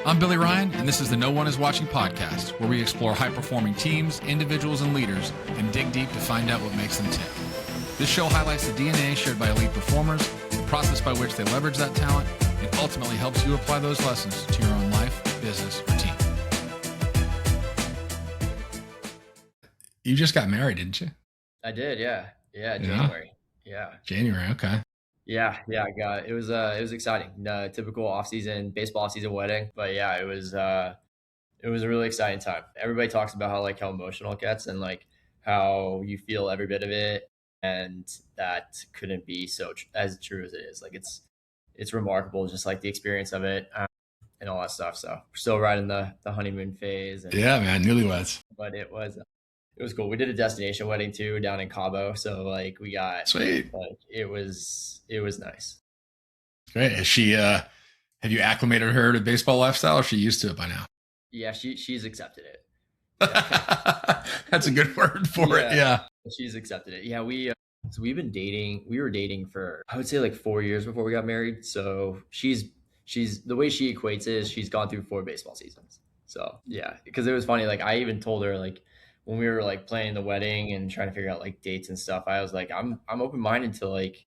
I'm Billy Ryan, and this is the No One Is Watching podcast, where we explore high-performing teams, individuals, and leaders, and dig deep to find out what makes them tick. This show highlights the DNA shared by elite performers, the process by which they leverage that talent, and ultimately helps you apply those lessons to your own life, business, or team. You just got married, didn't you? I did, yeah. January. Yeah. January, okay. Yeah, I got it. It was exciting. Typical off-season baseball off-season wedding, but yeah, it was a really exciting time. Everybody talks about how emotional it gets and like how you feel every bit of it, and that couldn't be as true as it is. Like it's remarkable, just like the experience of it and all that stuff. So we're still riding the honeymoon phase. Yeah, man, newlyweds. But it was cool. We did a destination wedding too down in Cabo. So like we got sweet. Like it was nice. Great. Is she have you acclimated her to baseball lifestyle, or is she used to it by now? Yeah, she's accepted it. That's a good word for it. Yeah. She's accepted it. Yeah, we've been dating. We were dating for I would say like 4 years before we got married. So she's the way she equates it is she's gone through 4 baseball seasons. So yeah, because it was funny. Like I even told her like when we were like planning the wedding and trying to figure out like dates and stuff, I was like, I'm open-minded to like,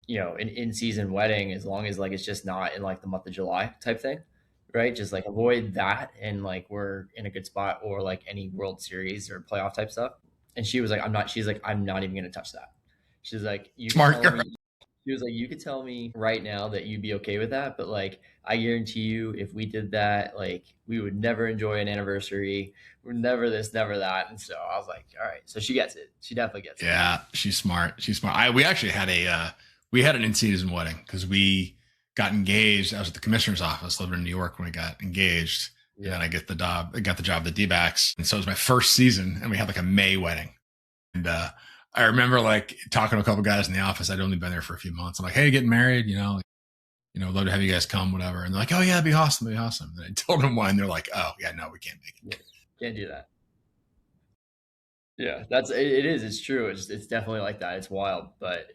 an in-season wedding as long as like it's just not in like the month of July type thing, right? Just like avoid that and like we're in a good spot, or like any World Series or playoff type stuff. And she was like, she's like, I'm not even gonna touch that. She's like, smart girl. She was like, you could tell me right now that you'd be okay with that, but like I guarantee you if we did that, like we would never enjoy an anniversary. We're never this, never that. And so I was like, all right. So she gets it. She definitely gets it. Yeah, she's smart. We actually had an in-season wedding because we got engaged. I was at the commissioner's office living in New York when we got engaged. Yeah. And then I got the job at the D-backs. And so it was my first season, and we had like a May wedding. And I remember like talking to a couple guys in the office. I'd only been there for a few months. I'm like, hey, getting married, love to have you guys come, whatever. And they're like, oh yeah, it'd be awesome. And I told them why, and they're like, oh yeah, no, we can't make it. Can't do that. Yeah, it is. It's true. It's definitely like that. It's wild, but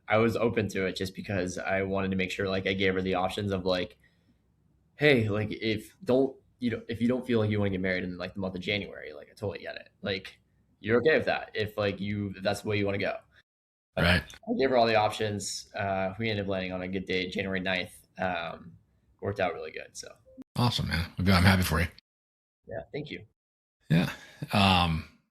I was open to it just because I wanted to make sure like I gave her the options of like, hey, like if you don't feel like you want to get married in like the month of January, like I totally get it. Like you're okay with that if like if that's the way you want to go. Right. I gave her all the options. We ended up landing on a good date, January 9th. Worked out really good. So awesome, man. I'm happy for you. Yeah, thank you. Yeah.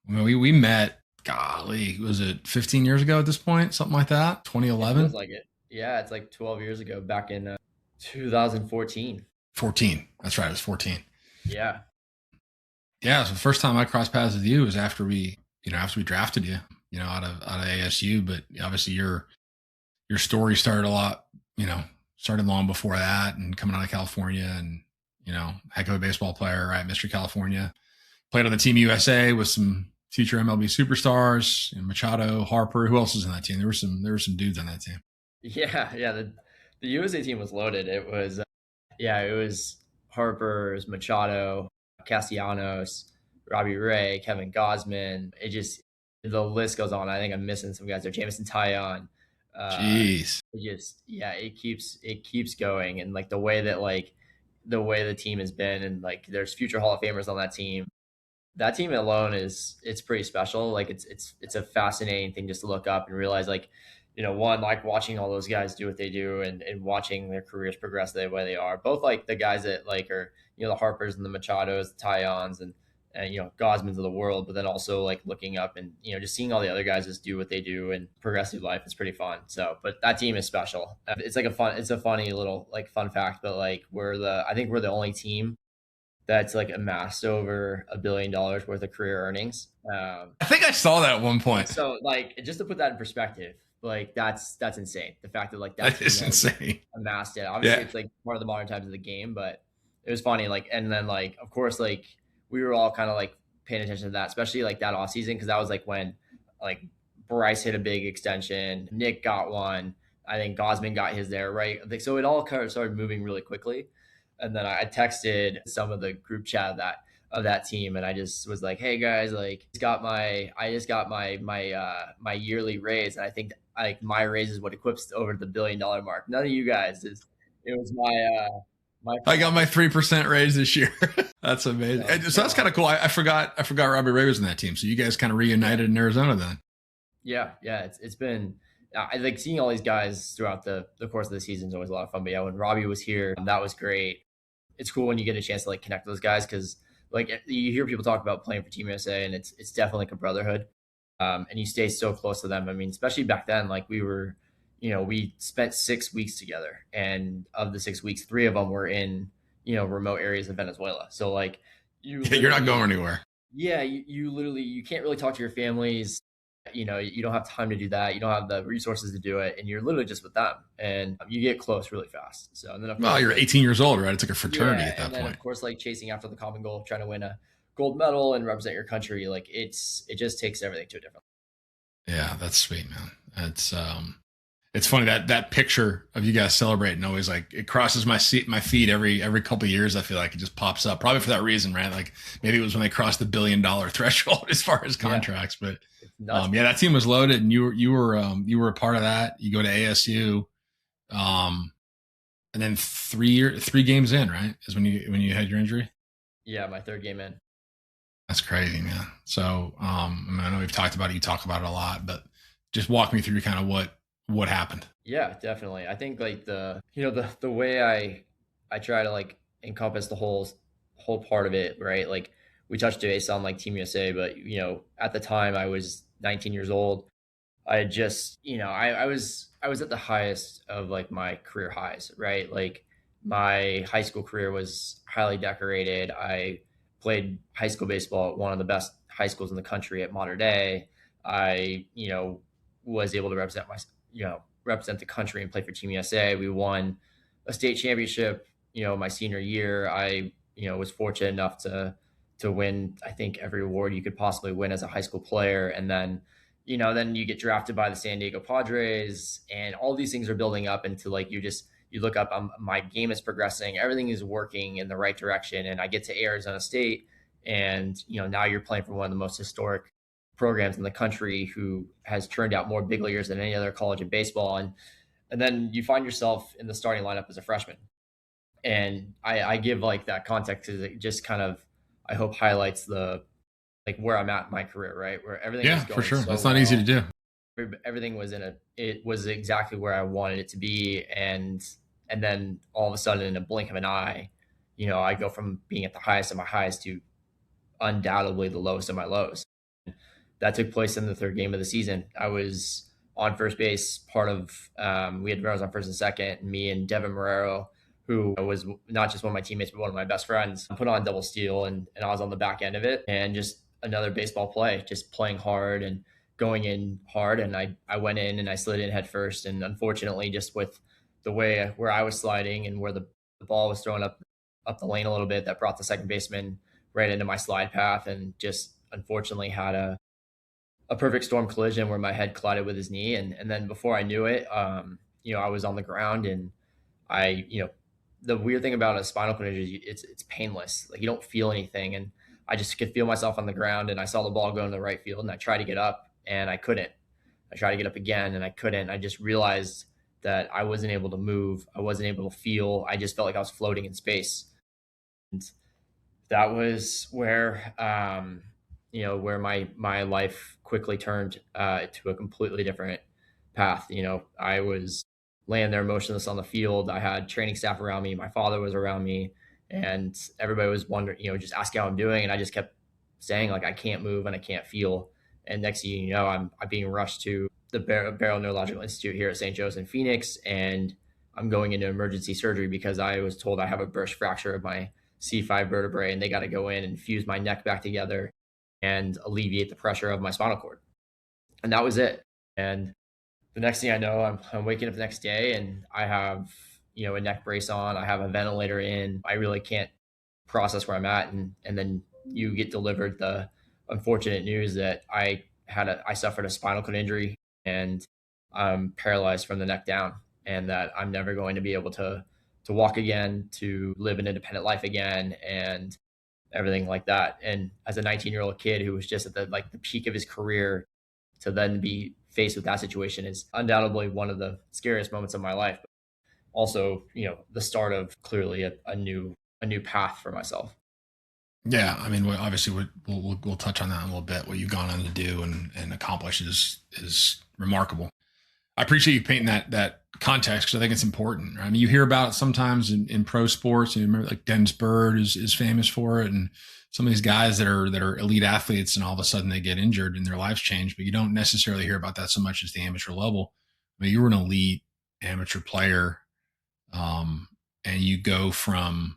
We met, golly, was it 15 years ago at this point? Something like that? 2011? It feels like it. Yeah, it's like 12 years ago, back in 2014. 14. That's right. It was 14. Yeah. Yeah. So the first time I crossed paths with you was after we drafted you, out of ASU. But obviously your story started started long before that, and coming out of California, and, heck of a baseball player, right? Mr. California. Played on the Team USA with some future MLB superstars, Machado, Harper. Who else was in that team? There were some dudes on that team. Yeah. The USA team was loaded. It was, it was Harper, it was Machado, Castellanos, Robbie Ray, Kevin Gausman. The list goes on. I think I'm missing some guys there. Jamison Taillon. Jeez. It keeps going, and like the way the team has been, and like there's future Hall of Famers on that team. That team alone it's pretty special. Like it's a fascinating thing just to look up and realize like, one, like watching all those guys do what they do and watching their careers progress the way they are. Both like the guys that like are, the Harpers and the Machados, the Taillons and Gausmans of the world, but then also like looking up and, just seeing all the other guys just do what they do and progress through life is pretty fun. So, but that team is special. It's a funny little like fun fact, but like I think we're the only team that's like amassed over $1 billion worth of career earnings. I think I saw that at one point. So like, just to put that in perspective, like that's insane. The fact that like that is insane. Amassed it. Obviously it's like part of the modern times of the game, but it was funny. Like, and then like, of course, like we were all kind of like paying attention to that, especially like that off season. Cause that was like when like Bryce hit a big extension, Nick got one. I think Gausman got his there. Right. So it all kind of started moving really quickly. And then I texted some of the group chat of that team, and I just was like, "Hey guys, like, I just got my yearly raise, and I think like my raise is what equips over the $1 billion mark. None of you guys is. It was My I got my 3% raise this year. That's amazing. So that's kind of cool. I forgot Robbie Ray was in that team. So you guys kind of reunited in Arizona then. Yeah, yeah, it's been I like seeing all these guys throughout the course of the season is always a lot of fun. But yeah, when Robbie was here, that was great. It's cool when you get a chance to like connect with those guys because like you hear people talk about playing for Team USA, and it's definitely like a brotherhood. And you stay so close to them. I mean, especially back then, like we were, we spent 6 weeks together, and of the 6 weeks, three of them were in remote areas of Venezuela. So like You're not going anywhere. yeah, you literally you can't really talk to your families. You don't have time to do that. You don't have the resources to do it, and you're literally just with them, and you get close really fast. So, and then of Well, course, you're 18 years old, right? It's like a fraternity yeah, at that and then point. of course, like chasing after the common goal, trying to win a gold medal and represent your country, like it just takes everything to a different. Yeah, that's sweet, man. It's funny that picture of you guys celebrating always like it crosses my feed every couple of years. I feel like it just pops up, probably for that reason, right? Like maybe it was when they crossed the $1 billion threshold as far as contracts, but yeah, that team was loaded, and you were a part of that. You go to ASU, and then 3 games in, right, is when you had your injury. Yeah, my third game in. That's crazy, man. So I mean, I know we've talked about it. You talk about it a lot, but just walk me through kind of what happened. Yeah, definitely. I think like the way I try to like encompass the whole part of it, right? Like we touched base on like Team USA, but at the time I was 19 years old. I had just, I was at the highest of like my career highs, right? Like my high school career was highly decorated. I played high school baseball at one of the best high schools in the country at Modern Day. I, was able to represent the country and play for Team USA. We won a state championship, my senior year. I, was fortunate enough to win, I think, every award you could possibly win as a high school player. And then you get drafted by the San Diego Padres, and all these things are building up into like you look up, my game is progressing, everything is working in the right direction, and I get to Arizona State, and now you're playing for one of the most historic programs in the country, who has turned out more big leaguers than any other college in baseball, and then you find yourself in the starting lineup as a freshman, and I give like that context because it just kind of I hope highlights the like where I'm at in my career, right? Where everything was going For sure. so That's not well. easy to do. Everything was it was exactly where I wanted it to be. And then all of a sudden in a blink of an eye, I go from being at the highest of my highs to undoubtedly the lowest of my lows. That took place in the third game of the season. I was on first base, part of, we had runners on first and second, me and Devin Marrero, who was not just one of my teammates, but one of my best friends, put on double steal, and I was on the back end of it, and just another baseball play, just playing hard and going in hard. And I went in and I slid in head first. And unfortunately, just with the way where I was sliding and where the ball was thrown up the lane a little bit, that brought the second baseman right into my slide path, and just unfortunately had a perfect storm collision where my head collided with his knee. And then before I knew it, I was on the ground, and I, the weird thing about a spinal cord injury is it's painless. Like you don't feel anything. And I just could feel myself on the ground, and I saw the ball go in the right field, and I tried to get up and I couldn't. I tried to get up again and I couldn't. I just realized that I wasn't able to move. I wasn't able to feel. I just felt like I was floating in space. And that was where, where my life quickly turned to a completely different path. I was laying there motionless on the field. I had training staff around me. My father was around me, and everybody was wondering, just asking how I'm doing. And I just kept saying like, I can't move and I can't feel. And next thing you know, I'm being rushed to the Barrow Neurological Institute here at St. Joe's in Phoenix, and I'm going into emergency surgery because I was told I have a burst fracture of my C5 vertebrae, and they got to go in and fuse my neck back together and alleviate the pressure of my spinal cord. And that was it. And the next thing I know, I'm waking up the next day, and I have, a neck brace on. I have a ventilator in. I really can't process where I'm at. And then you get delivered the unfortunate news that I suffered a spinal cord injury, and I'm paralyzed from the neck down, and that I'm never going to be able to walk again, to live an independent life again, and everything like that. And as a 19-year-old kid who was just at the peak of his career, to then be faced with that situation is undoubtedly one of the scariest moments of my life. also, the start of clearly a new path for myself. Yeah, I mean, obviously we'll touch on that in a little bit. What you've gone on to do and accomplish is remarkable. I appreciate you painting that context because I think it's important. Right? I mean, you hear about it sometimes in pro sports. You remember like Dennis Bird is famous for it, and some of these guys that are elite athletes, and all of a sudden they get injured and their lives change. But you don't necessarily hear about that so much as the amateur level. I mean, you were an elite amateur player, um, and you go from,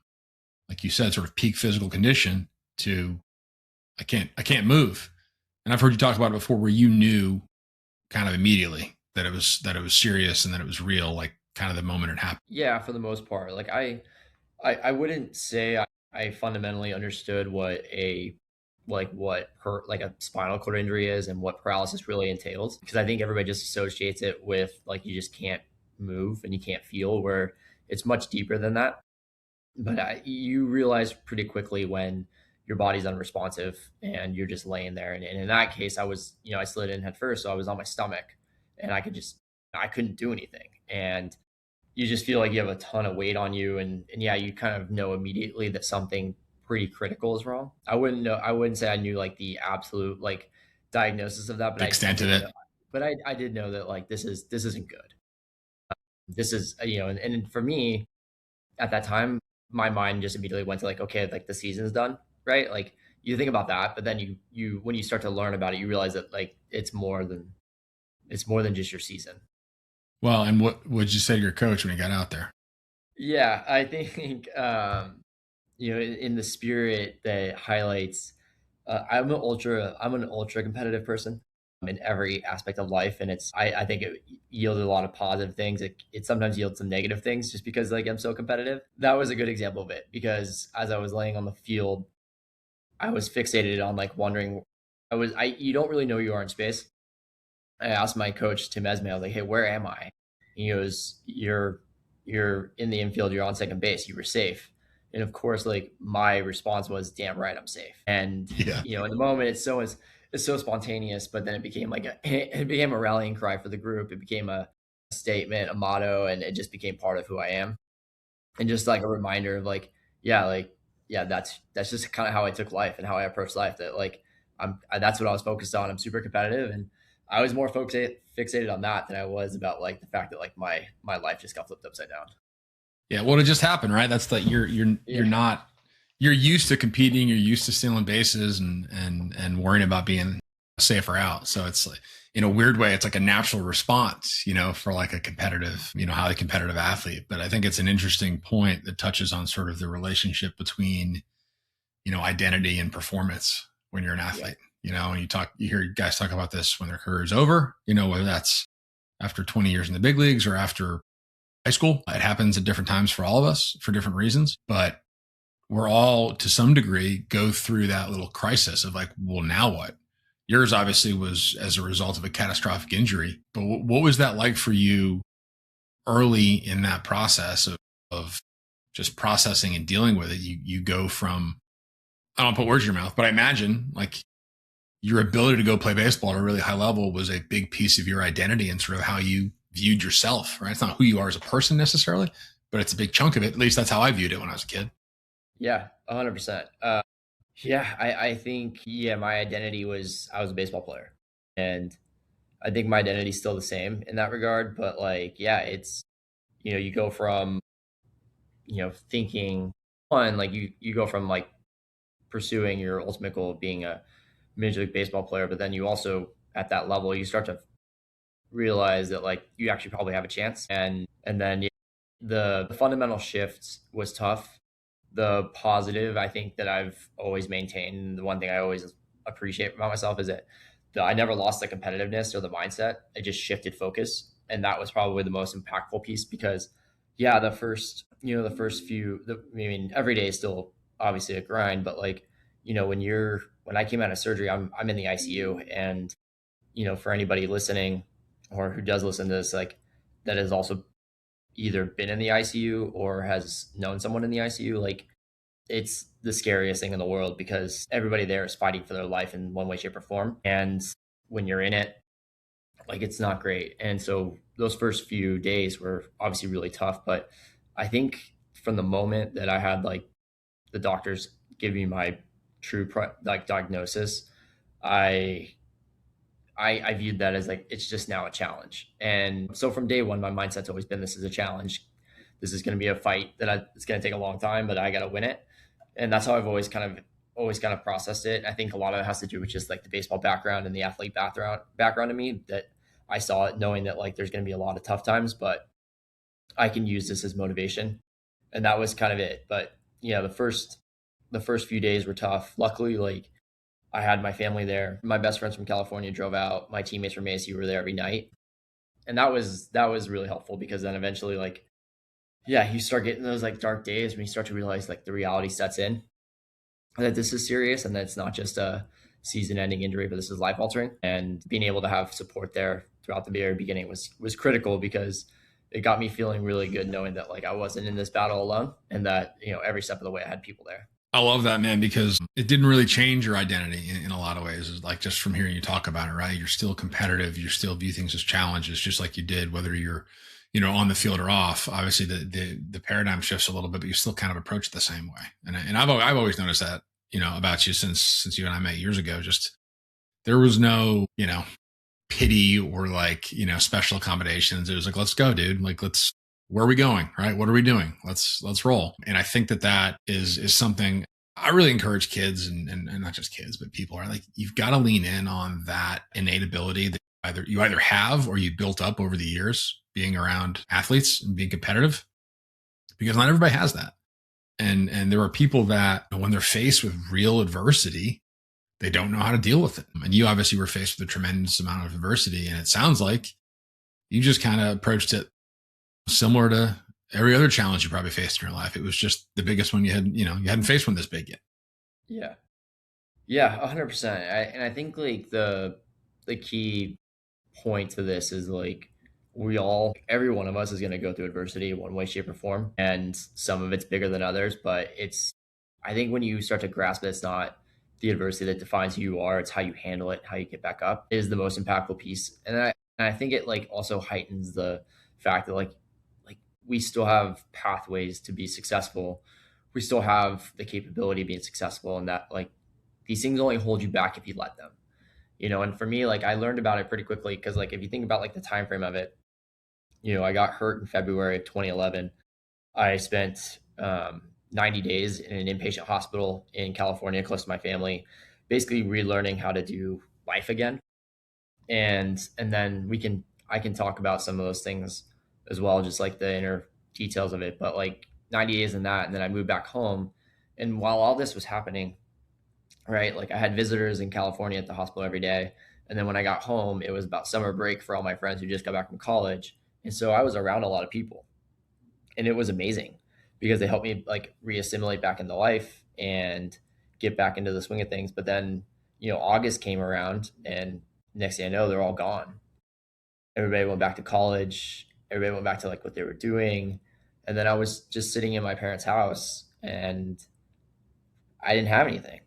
like you said, sort of peak physical condition to I can't move. And I've heard you talk about it before, where you knew kind of immediately that it was serious and that it was real, like kind of the moment it happened. Yeah, for the most part. Like I wouldn't say I fundamentally understood what a spinal cord injury is and what paralysis really entails, because I think everybody just associates it with like you just can't move and you can't feel, where it's much deeper than that. But you realize pretty quickly when your body's unresponsive and you're just laying there. And in that case, I slid in head first, so I was on my stomach, and I couldn't do anything. And you just feel like you have a ton of weight on you, and yeah, you kind of know immediately that something pretty critical is wrong. I wouldn't say I knew like the absolute like diagnosis of that, but The I extent of did it. know, I did know that like this isn't good. This is, and for me at that time, my mind just immediately went to like, okay, like the season's done, right? Like you think about that, but then you when you start to learn about it, you realize that like it's more than just your season. Well, and what would you say to your coach when he got out there? Yeah, I think in the spirit that highlights, I'm an ultra competitive person in every aspect of life, and I think it yielded a lot of positive things. It sometimes yields some negative things just because like I'm so competitive. That was a good example of it, because as I was laying on the field, I was fixated on like wondering, I you don't really know you are in space. I asked my coach Tim Esme, I was like, "Hey, where am I?" He goes, You're in the infield. You're on second base. You were safe." And of course, like my response was, "Damn right, I'm safe." And Yeah. in the moment, it's so spontaneous. But then it became like it became a rallying cry for the group. It became a statement, a motto, and it just became part of who I am. And just like a reminder of like, yeah, that's just kind of how I took life and how I approach life. That like that's what I was focused on. I'm super competitive, and I was more fixated on that than I was about like the fact that like my life just got flipped upside down. Yeah. Well, it just happened, right? That's like you're Yeah, not you're used to competing, you're used to stealing bases and worrying about being safer out. So it's like, in a weird way, it's like a natural response, for like a competitive, highly competitive athlete. But I think it's an interesting point that touches on sort of the relationship between, identity and performance when you're an yeah, athlete. And you hear guys talk about this when their career is over, whether that's after 20 years in the big leagues or after high school. It happens at different times for all of us for different reasons, but we're all to some degree go through that little crisis of like, well, now what? Yours obviously was as a result of a catastrophic injury, but what was that like for you early in that process of just processing and dealing with it? You go from, I don't put words in your mouth, but I imagine like your ability to go play baseball at a really high level was a big piece of your identity and sort of how you viewed yourself, right? It's not who you are as a person necessarily, but it's a big chunk of it. At least that's how I viewed it when I was a kid. yeah, 100%. Yeah, I think my identity was I was a baseball player, and I think my identity is still the same in that regard. But like, yeah, it's you go from thinking one like you go from like pursuing your ultimate goal of being a Major League Baseball player, but then you also at that level you start to realize that like you actually probably have a chance, and then yeah, the fundamental shift was tough. The positive I think that I've always maintained, the one thing I always appreciate about myself is that I never lost the competitiveness or the mindset. I just shifted focus, and that was probably the most impactful piece because yeah, the first few I mean every day is still obviously a grind, but like when I came out of surgery, I'm in the ICU, and for anybody listening or who does listen to this, like that has also either been in the ICU or has known someone in the ICU, like it's the scariest thing in the world because everybody there is fighting for their life in one way, shape, or form. And when you're in it, like it's not great. And so those first few days were obviously really tough. But I think from the moment that I had like the doctors give me my true like diagnosis, I I viewed that as like it's just now a challenge. And so from day one, my mindset's always been this is a challenge. This is going to be a fight it's going to take a long time, but I got to win it. And that's how I've always kind of processed it. I think a lot of it has to do with just like the baseball background and the athlete background of me, that I saw it knowing that like there's going to be a lot of tough times, but I can use this as motivation. And that was kind of it. But yeah, the first few days were tough. Luckily, like I had my family there. My best friends from California drove out. My teammates from ASU were there every night. And that was really helpful, because then eventually, like, yeah, you start getting those like dark days when you start to realize like the reality sets in, that this is serious and that it's not just a season ending injury, but this is life altering. And being able to have support there throughout the very beginning was critical, because it got me feeling really good knowing that like I wasn't in this battle alone, and that, every step of the way I had people there. I love that, man, because it didn't really change your identity in a lot of ways. It's like, just from hearing you talk about it, right? You're still competitive. You still view things as challenges, just like you did, whether you're, on the field or off. Obviously the paradigm shifts a little bit, but you still kind of approach it the same way. And I've always noticed that, about you since you and I met years ago. Just there was no, pity or like, special accommodations. It was like, let's go, dude. Like, where are we going? Right? What are we doing? Let's roll. And I think that is something I really encourage kids, and not just kids, but people are like, you've got to lean in on that innate ability that you either have or you built up over the years being around athletes and being competitive, because not everybody has that. And there are people that when they're faced with real adversity, they don't know how to deal with it. And you obviously were faced with a tremendous amount of adversity. And it sounds like you just kind of approached it similar to every other challenge you probably faced in your life. It was just the biggest one you hadn't faced one this big yet. Yeah. Yeah, 100%. And I think like the key point to this is like every one of us is going to go through adversity in one way, shape, or form, and some of it's bigger than others. But I think when you start to grasp that it's not the adversity that defines who you are, it's how you handle it, how you get back up, is the most impactful piece. And I think it like also heightens the fact that like we still have pathways to be successful. We still have the capability of being successful, and that like these things only hold you back if you let them. And for me, like I learned about it pretty quickly, because like if you think about like the time frame of it, I got hurt in February of 2011. I spent 90 days in an inpatient hospital in California, close to my family, basically relearning how to do life again. And then I can talk about some of those things as well, just like the inner details of it. But like 90 days in that, and then I moved back home. And while all this was happening, right, like I had visitors in California at the hospital every day. And then when I got home, it was about summer break for all my friends who just got back from college. And so I was around a lot of people, and it was amazing, because they helped me like reassimilate back into life and get back into the swing of things. But then, August came around, and next thing I know, they're all gone. Everybody went back to college. Everybody went back to like what they were doing. And then I was just sitting in my parents' house, and I didn't have anything.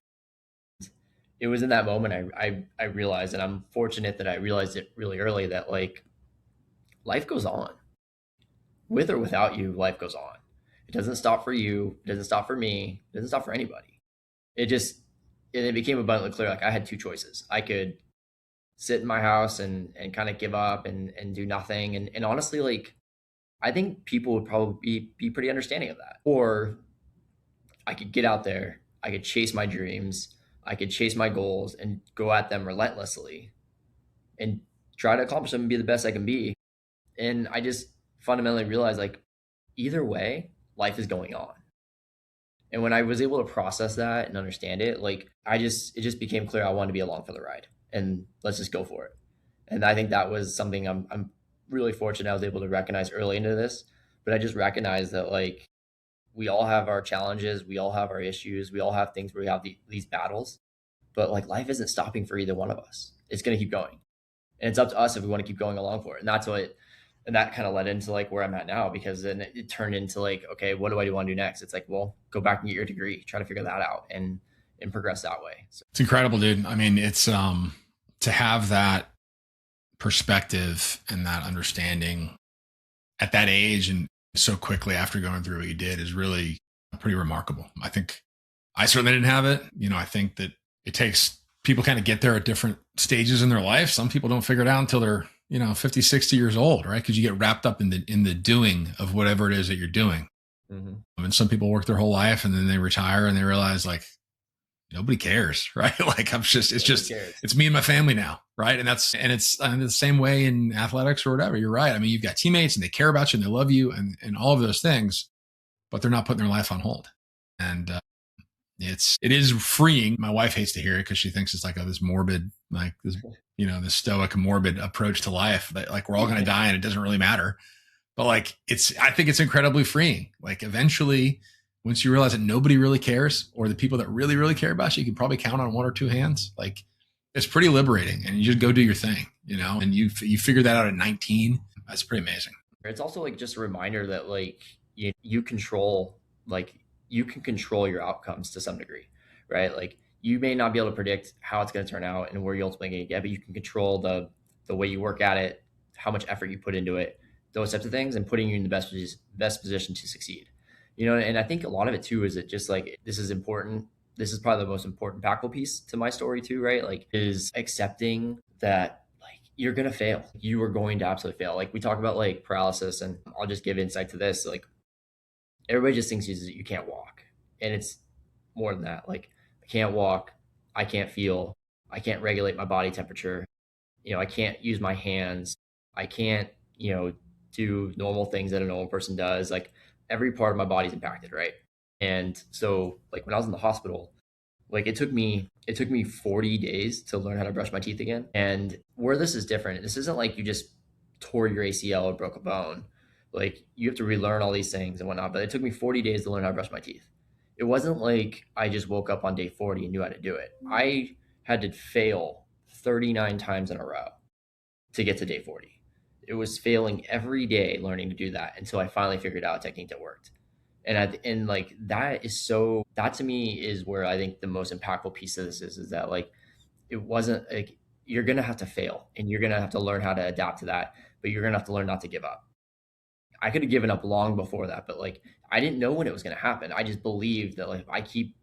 It was in that moment I realized, and I'm fortunate that I realized it really early, that like life goes on. With or without you, life goes on. It doesn't stop for you. It doesn't stop for me. It doesn't stop for anybody. It just, and it became abundantly clear. Like I had two choices. I could sit in my house and kind of give up and do nothing. And honestly, like, I think people would probably be pretty understanding of that. Or I could get out there. I could chase my dreams. I could chase my goals and go at them relentlessly and try to accomplish them and be the best I can be. And I just fundamentally realized like either way, life is going on. And when I was able to process that and understand it, like it just became clear I wanted to be along for the ride, and let's just go for it. And I think that was something I'm really fortunate I was able to recognize early into this. But I just recognized that like we all have our challenges, we all have our issues, we all have things where we have these battles, but like life isn't stopping for either one of us. It's going to keep going, and it's up to us if we want to keep going along for it. And that kind of led into like where I'm at now, because then it turned into like, okay, what do I want to do next? It's like, well, go back and get your degree, try to figure that out and progress that way. So it's incredible, dude. I mean, it's to have that perspective and that understanding at that age and so quickly after going through what you did is really pretty remarkable. I think I certainly didn't have it. I think that it takes people kind of get there at different stages in their life. Some people don't figure it out until they're, 50, 60 years old, right? Because you get wrapped up in the doing of whatever it is that you're doing. Mm-hmm. And some people work their whole life and then they retire and they realize like, nobody cares, right? Like it's me and my family now. Right. And it's the same way in athletics or whatever. You're right. I mean, you've got teammates and they care about you and they love you and all of those things, but they're not putting their life on hold. And it is freeing. My wife hates to hear it because she thinks it's like this morbid, like this, this stoic, morbid approach to life that like we're all going to die and it doesn't really matter. But like, I think it's incredibly freeing. Like eventually, once you realize that nobody really cares, or the people that really, really care about you, you can probably count on one or two hands. Like it's pretty liberating, and you just go do your thing, and you figure that out at 19. That's pretty amazing. It's also like just a reminder that like you control, like you can control your outcomes to some degree, right? Like you may not be able to predict how it's going to turn out and where you're ultimately going to get, but you can control the way you work at it, how much effort you put into it, those types of things, and putting you in the best position to succeed. And I think a lot of it too is that just like this is important. This is probably the most important impactful piece to my story too, right? Like is accepting that like you're gonna fail. You are going to absolutely fail. Like we talk about like paralysis, and I'll just give insight to this. Like everybody just thinks you can't walk, and it's more than that. Like I can't walk, I can't feel, I can't regulate my body temperature. I can't use my hands. I can't do normal things that a normal person does. Like every part of my body's impacted, right? And so like when I was in the hospital, like it took me 40 days to learn how to brush my teeth again. And where this is different, this isn't like you just tore your ACL or broke a bone. Like you have to relearn all these things and whatnot. But it took me 40 days to learn how to brush my teeth. It wasn't like I just woke up on day 40 and knew how to do it. I had to fail 39 times in a row to get to day 40. It was failing every day learning to do that until I finally figured out a technique that worked. And like that to me is where I think the most impactful piece of this is that like it wasn't like you're gonna have to fail and you're gonna have to learn how to adapt to that, but you're gonna have to learn not to give up. I could have given up long before that, but like I didn't know when it was gonna happen. I just believed that like if I keep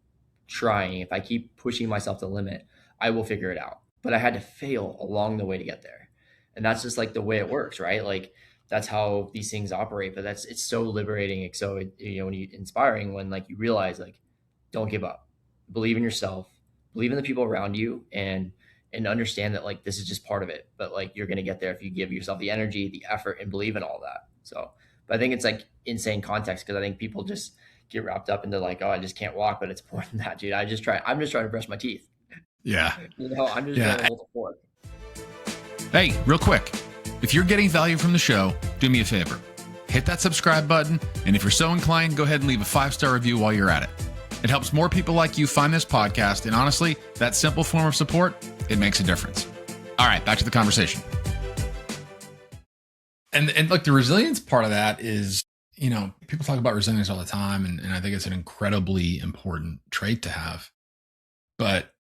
trying, if I keep pushing myself to the limit, I will figure it out. But I had to fail along the way to get there. And that's just like the way it works, right? Like that's how these things operate. But it's so liberating. It's so, inspiring when like you realize like, don't give up, believe in yourself, believe in the people around you, and understand that like, this is just part of it. But like, you're going to get there if you give yourself the energy, the effort, and believe in all that. So, but I think it's like insane context because I think people just get wrapped up into like, oh, I just can't walk, but it's more than that, dude. I'm just trying to brush my teeth. Yeah. I'm just trying to hold a fork. Hey, real quick, if you're getting value from the show, do me a favor. Hit that subscribe button, and if you're so inclined, go ahead and leave a 5-star review while you're at it. It helps more people like you find this podcast, and honestly, that simple form of support, it makes a difference. All right, back to the conversation. And look, the resilience part of that is, people talk about resilience all the time, and I think it's an incredibly important trait to have. But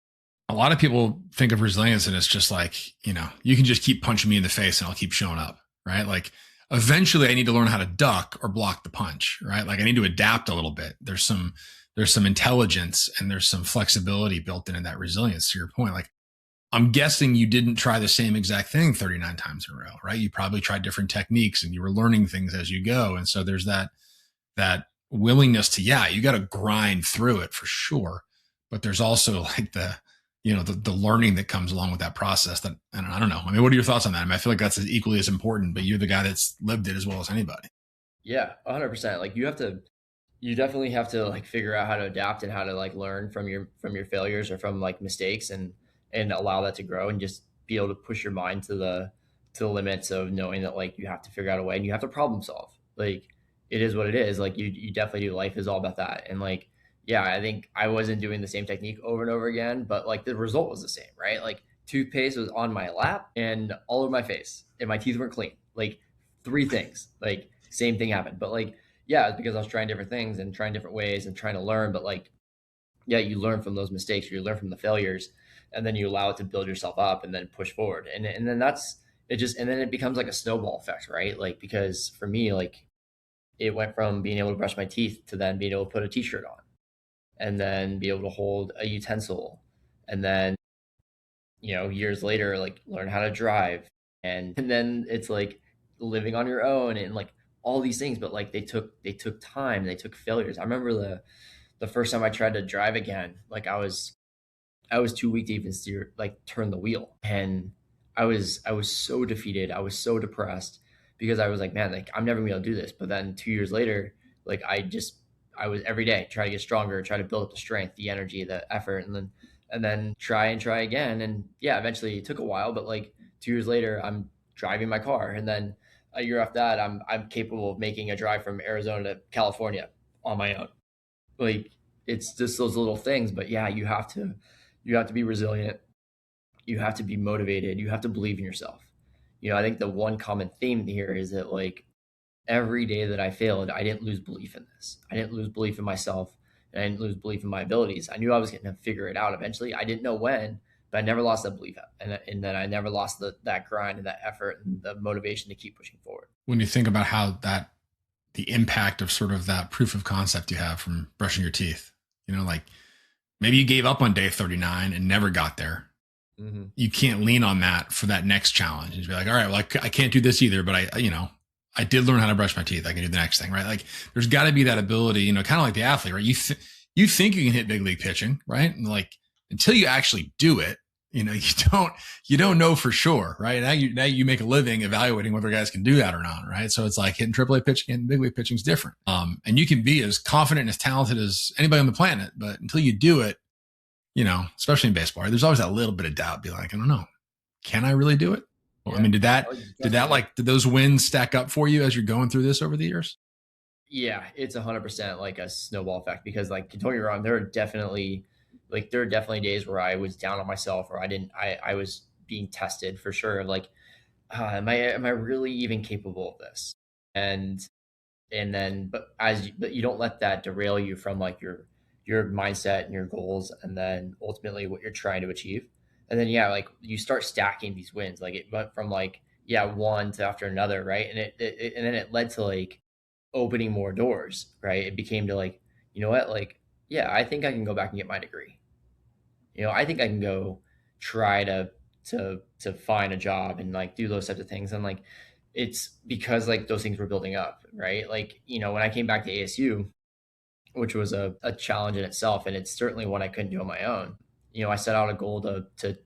a lot of people think of resilience and it's just like, you can just keep punching me in the face and I'll keep showing up, right? Like eventually I need to learn how to duck or block the punch, right? Like I need to adapt a little bit. There's some intelligence and there's some flexibility built into that resilience, to your point. Like I'm guessing you didn't try the same exact thing 39 times in a row, right? You probably tried different techniques and you were learning things as you go. And so there's that willingness to, you got to grind through it for sure. But there's also like the learning that comes along with that process that, I don't know. I mean, what are your thoughts on that? I mean, I feel like that's equally as important, but you're the guy that's lived it as well as anybody. Yeah, 100%. Like you definitely have to like figure out how to adapt and how to like learn from your failures or from like mistakes and allow that to grow and just be able to push your mind to the limits of knowing that like you have to figure out a way and you have to problem solve. Like it is what it is. Like you definitely do. Life is all about that. And like, yeah, I think I wasn't doing the same technique over and over again, but like the result was the same, right? Like toothpaste was on my lap and all over my face and my teeth weren't clean. Like 3 things, like same thing happened. But like, yeah, it's because I was trying different things and trying different ways and trying to learn. But like, yeah, you learn from those mistakes, you learn from the failures, and then you allow it to build yourself up and then push forward. And then that's and then it becomes like a snowball effect, right? Like, because for me, like, it went from being able to brush my teeth to then being able to put a t-shirt on and then be able to hold a utensil. And then, years later, like, learn how to drive. And then it's like living on your own and like all these things, but like they took time, they took failures. I remember the first time I tried to drive again, like I was too weak to even steer, like turn the wheel. And I was so defeated. I was so depressed because I was like, man, like I'm never gonna be able to do this. But then 2 years later, like I was every day try to get stronger, try to build up the strength, the energy, the effort, and then try and try again. And yeah, eventually it took a while, but like 2 years later, I'm driving my car. And then a year after that, I'm capable of making a drive from Arizona to California on my own. Like, it's just those little things. But yeah, you have to be resilient. You have to be motivated. You have to believe in yourself. I think the one common theme here is that, like, every day that I failed, I didn't lose belief in this. I didn't lose belief in myself. And I didn't lose belief in my abilities. I knew I was going to figure it out eventually. I didn't know when, but I never lost that belief. And then I never lost that grind and that effort and the motivation to keep pushing forward. When you think about how the impact of sort of that proof of concept you have from brushing your teeth, like maybe you gave up on day 39 and never got there. Mm-hmm. You can't lean on that for that next challenge and be like, all right, well, I can't do this either, but I did learn how to brush my teeth. I can do the next thing, right? Like, there's got to be that ability, kind of like the athlete, right? You think you can hit big league pitching, right? And like, until you actually do it, you don't know for sure, right? Now you make a living evaluating whether guys can do that or not, right? So it's like hitting AAA pitching and big league pitching is different. And you can be as confident and as talented as anybody on the planet, but until you do it, especially in baseball, right? There's always that little bit of doubt. Be like, I don't know, can I really do it? Well, yeah. I mean, did those wins stack up for you as you're going through this over the years? Yeah, it's 100% like a snowball effect, because, like, don't get me wrong, there are definitely days where I was down on myself, or I was being tested for sure. Like, am I really even capable of this? And then, but you don't let that derail you from, like, your mindset and your goals, and then ultimately what you're trying to achieve. And then, yeah, like, you start stacking these wins. Like, it went from, like, yeah, one to after another, right? And and then it led to, like, opening more doors, right? It became to, like, you know what, like, yeah, I think I can go back and get my degree. I think I can go try to find a job and, like, do those types of things. And, like, it's because, like, those things were building up, right? Like, when I came back to ASU, which was a challenge in itself, and it's certainly one I couldn't do on my own. I set out a goal to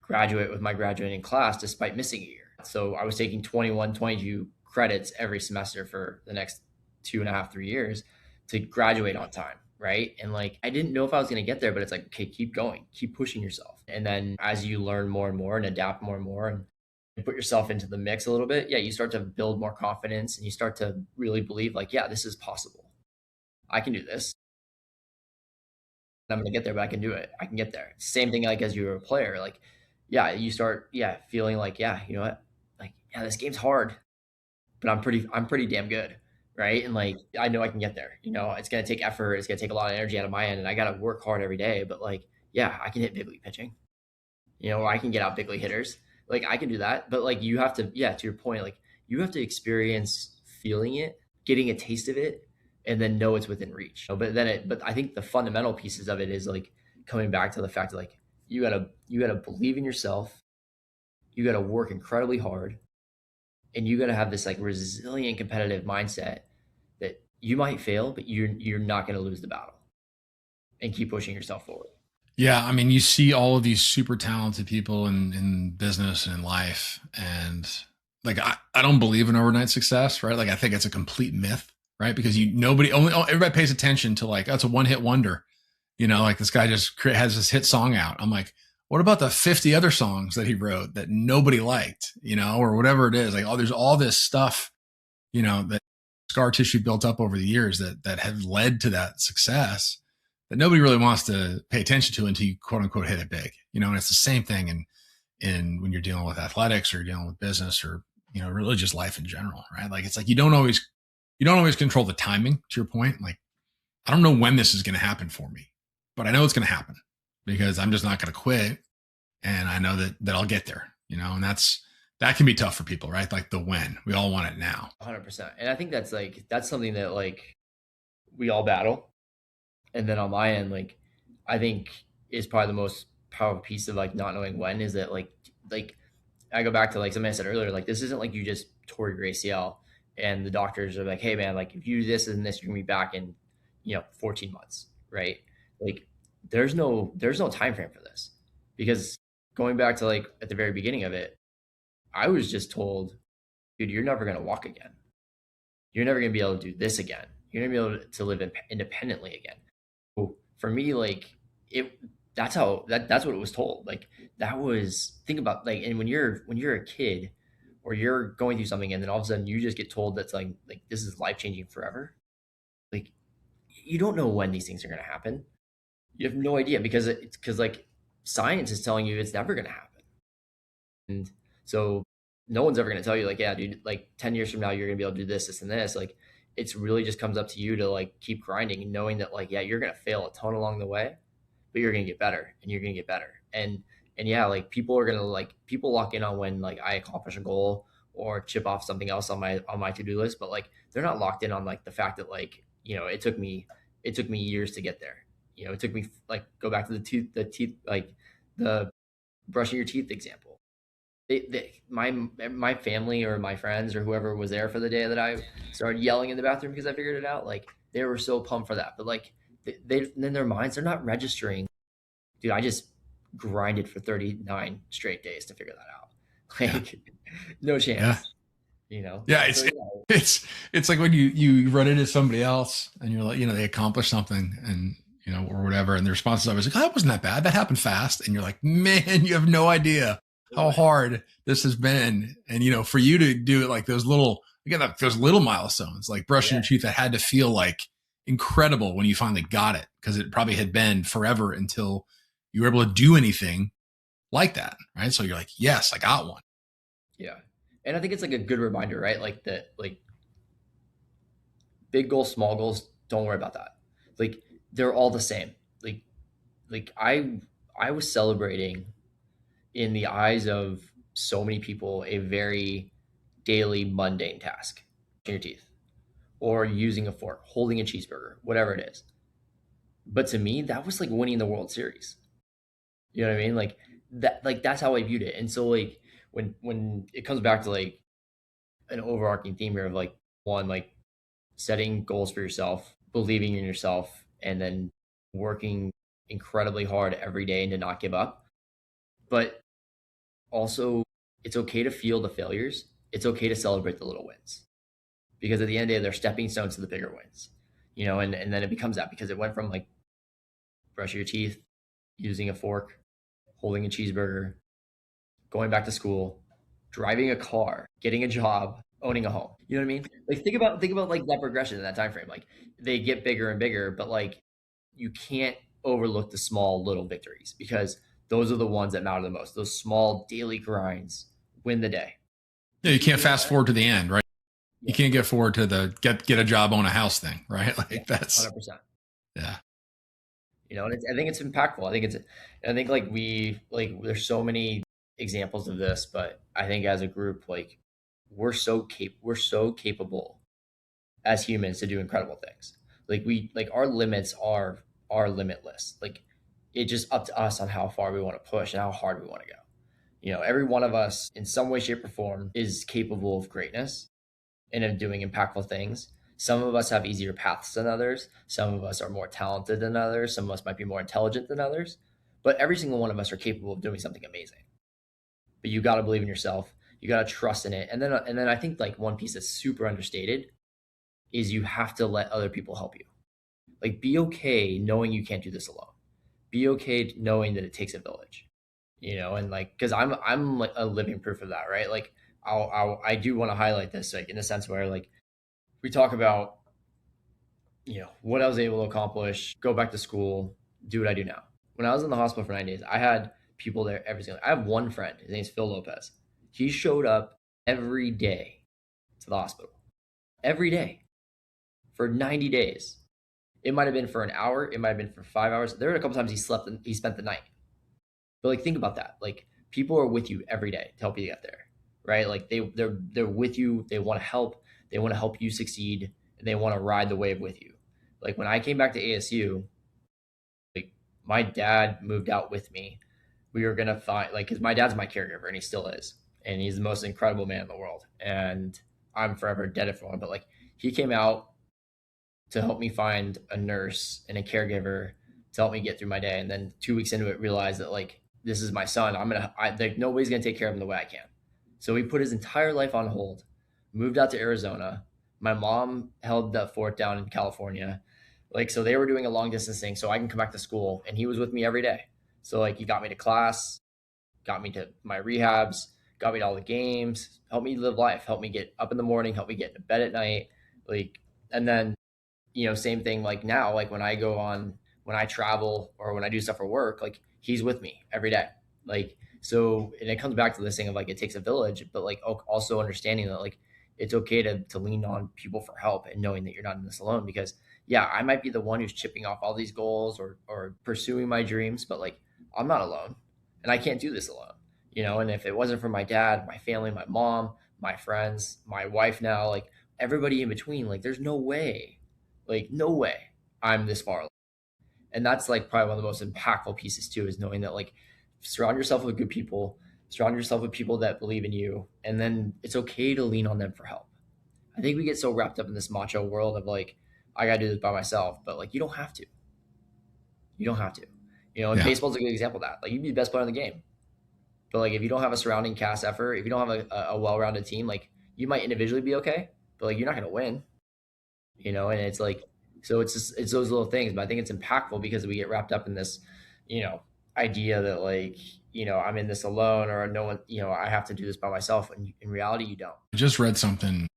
graduate with my graduating class despite missing a year. So I was taking 21, 22 credits every semester for the next 2.5, 3 years to graduate on time, right? And, like, I didn't know if I was going to get there, but it's like, okay, keep going, keep pushing yourself. And then as you learn more and more and adapt more and more and put yourself into the mix a little bit, yeah, you start to build more confidence, and you start to really believe, like, yeah, this is possible. I can do this. I'm going to get there, but I can do it. I can get there. Same thing, like, as you're a player, like, yeah, you start, yeah, feeling like, yeah, you know what? Like, yeah, this game's hard, but I'm pretty damn good. Right. And, like, I know I can get there. It's going to take effort. It's going to take a lot of energy out of my end, and I got to work hard every day. But, like, yeah, I can hit big league pitching, or I can get out big league hitters. Like, I can do that. But, like, you have to, yeah, to your point, like, you have to experience feeling it, getting a taste of it, and then know it's within reach. But I think the fundamental pieces of it is, like, coming back to the fact that, like, you gotta believe in yourself. You gotta work incredibly hard, and you gotta have this, like, resilient, competitive mindset that you might fail, but you're not gonna lose the battle, and keep pushing yourself forward. Yeah, I mean, you see all of these super talented people in business and in life, and, like, I don't believe in overnight success, right? Like, I think it's a complete myth. Right. Because everybody pays attention to, like, that's a one hit wonder, like, this guy just has this hit song out. I'm like, what about the 50 other songs that he wrote that nobody liked, or whatever it is? Like, there's all this stuff, that scar tissue built up over the years that have led to that success that nobody really wants to pay attention to until you, quote unquote, hit it big, and it's the same thing in when you're dealing with athletics or dealing with business or, really just life in general, right? Like, it's like, you don't always control the timing, to your point. Like, I don't know when this is going to happen for me, but I know it's going to happen because I'm just not going to quit. And I know that I'll get there, and that's that can be tough for people, right? Like the when. We all want it now. 100%. And I think that's something that like we all battle. And then on my end, like I think is probably the most powerful piece of like not knowing when is that like I go back to like something I said earlier, like this isn't like you just tore your ACL and the doctors are like, hey man, like if you do this and this, you're gonna be back in, 14 months, right? Like there's no time frame for this. Because going back to like at the very beginning of it, I was just told, dude, you're never gonna walk again. You're never gonna be able to do this again. You're gonna be able to live independently again. So for me, like that's what it was told. Like that was think about like, and when you're a kid or you're going through something and then all of a sudden you just get told that's like this is life changing forever. Like you don't know when these things are gonna happen. You have no idea because like science is telling you it's never gonna happen. And so no one's ever gonna tell you like, yeah, dude, like 10 years from now you're gonna be able to do this and this. Like it's really just comes up to you to like keep grinding and knowing that like, yeah, you're gonna fail a ton along the way, but you're gonna get better and you're gonna get better. And yeah, like people lock in on when like I accomplish a goal or chip off something else on my to-do list, but like they're not locked in on like the fact that like, it took me years to get there. It took me like go back to the teeth, like the brushing your teeth example. My family or my friends or whoever was there for the day that I started yelling in the bathroom because I figured it out, like they were so pumped for that. But like they in their minds, they're not registering, dude, I just grinded for 39 straight days to figure that out. Like no chance. Yeah. Yeah, it's like when you run into somebody else and you're like, they accomplish something and or whatever, and the response is always like, oh, that wasn't that bad. That happened fast. And you're like, man, you have no idea how hard this has been. And for you to do it like those little milestones, like brushing your teeth, that had to feel like incredible when you finally got it, because it probably had been forever until you were able to do anything like that, right? So you're like, yes, I got one. Yeah. And I think it's like a good reminder, right? Like that, like big goals, small goals, don't worry about that. Like they're all the same. Like I was celebrating in the eyes of so many people a very daily mundane task, brushing your teeth or using a fork, holding a cheeseburger, whatever it is. But to me, that was like winning the World Series. You know what I mean? Like that, like that's how I viewed it. And so like when it comes back to like an overarching theme here of like one, like setting goals for yourself, believing in yourself, and then working incredibly hard every day and to not give up. But also it's okay to feel the failures. It's okay to celebrate the little wins, because at the end of the day, they're stepping stones to the bigger wins, and then it becomes that, because it went from like brushing your teeth, using a fork, holding a cheeseburger, going back to school, driving a car, getting a job, owning a home. You know what I mean? Like think about like that progression in that time frame. Like they get bigger and bigger, but like you can't overlook the small little victories, because those are the ones that matter the most. Those small daily grinds win the day. Yeah, you can't fast forward to the end, right? You can't get forward to the get a job, own a house thing, right? Like that's 100%. Yeah. And I think it's impactful. I think like there's so many examples of this, but I think as a group, like we're so capable as humans to do incredible things. Like our limits are limitless. Like it's just up to us on how far we want to push and how hard we want to go. Every one of us in some way, shape, or form is capable of greatness and of doing impactful things. Some of us have easier paths than others. Some of us are more talented than others. Some of us might be more intelligent than others. But every single one of us are capable of doing something amazing. But you got to believe in yourself. You got to trust in it. And then I think like one piece that's super understated is you have to let other people help you. Like be okay knowing you can't do this alone. Be okay knowing that it takes a village. And like, because I'm like a living proof of that, right? Like I do want to highlight this, like in the sense where like we talk about, what I was able to accomplish, go back to school, do what I do now. When I was in the hospital for 9 days, I had people there every single day. I have one friend, his name's Phil Lopez. He showed up every day to the hospital, every day for 90 days. It might have been for an hour. It might have been for 5 hours. There were a couple times he spent the night. But like, think about that. Like people are with you every day to help you get there. right? Like they're with you. They want to help. They want to help you succeed, and they want to ride the wave with you. Like when I came back to ASU, like my dad moved out with me. We were gonna find like because my dad's my caregiver and he still is, and he's the most incredible man in the world, and I'm forever indebted for him. But like he came out to help me find a nurse and a caregiver to help me get through my day, and then 2 weeks into it, realized that like this is my son. Like nobody's gonna take care of him the way I can. So he put his entire life on hold, moved out to Arizona. My mom held the fort down in California. Like, so they were doing a long distance thing so I can come back to school. And he was with me every day. So, like, he got me to class, got me to my rehabs, got me to all the games, helped me live life, helped me get up in the morning, helped me get into bed at night. Like, and then, same thing like now, like when I travel or when I do stuff for work, like he's with me every day. Like, so, and it comes back to this thing of like, it takes a village, but like also understanding that like, it's okay to lean on people for help and knowing that you're not in this alone because yeah, I might be the one who's chipping off all these goals or pursuing my dreams, but like, I'm not alone and I can't do this alone, and if it wasn't for my dad, my family, my mom, my friends, my wife now, like everybody in between, like there's no way I'm this far. And that's like probably one of the most impactful pieces too, is knowing that like surround yourself with good people, surround yourself with people that believe in you, and then it's okay to lean on them for help. I think we get so wrapped up in this macho world of like, I gotta do this by myself, but like you don't have to. You don't have to. And baseball's a good example of that. Like you can be the best player in the game. But like if you don't have a surrounding cast effort, if you don't have a well-rounded team, like you might individually be okay, but like you're not gonna win. And it's like, so it's those little things, but I think it's impactful because we get wrapped up in this, idea that like, I'm in this alone or no one, I have to do this by myself. And in reality, you don't. I just read something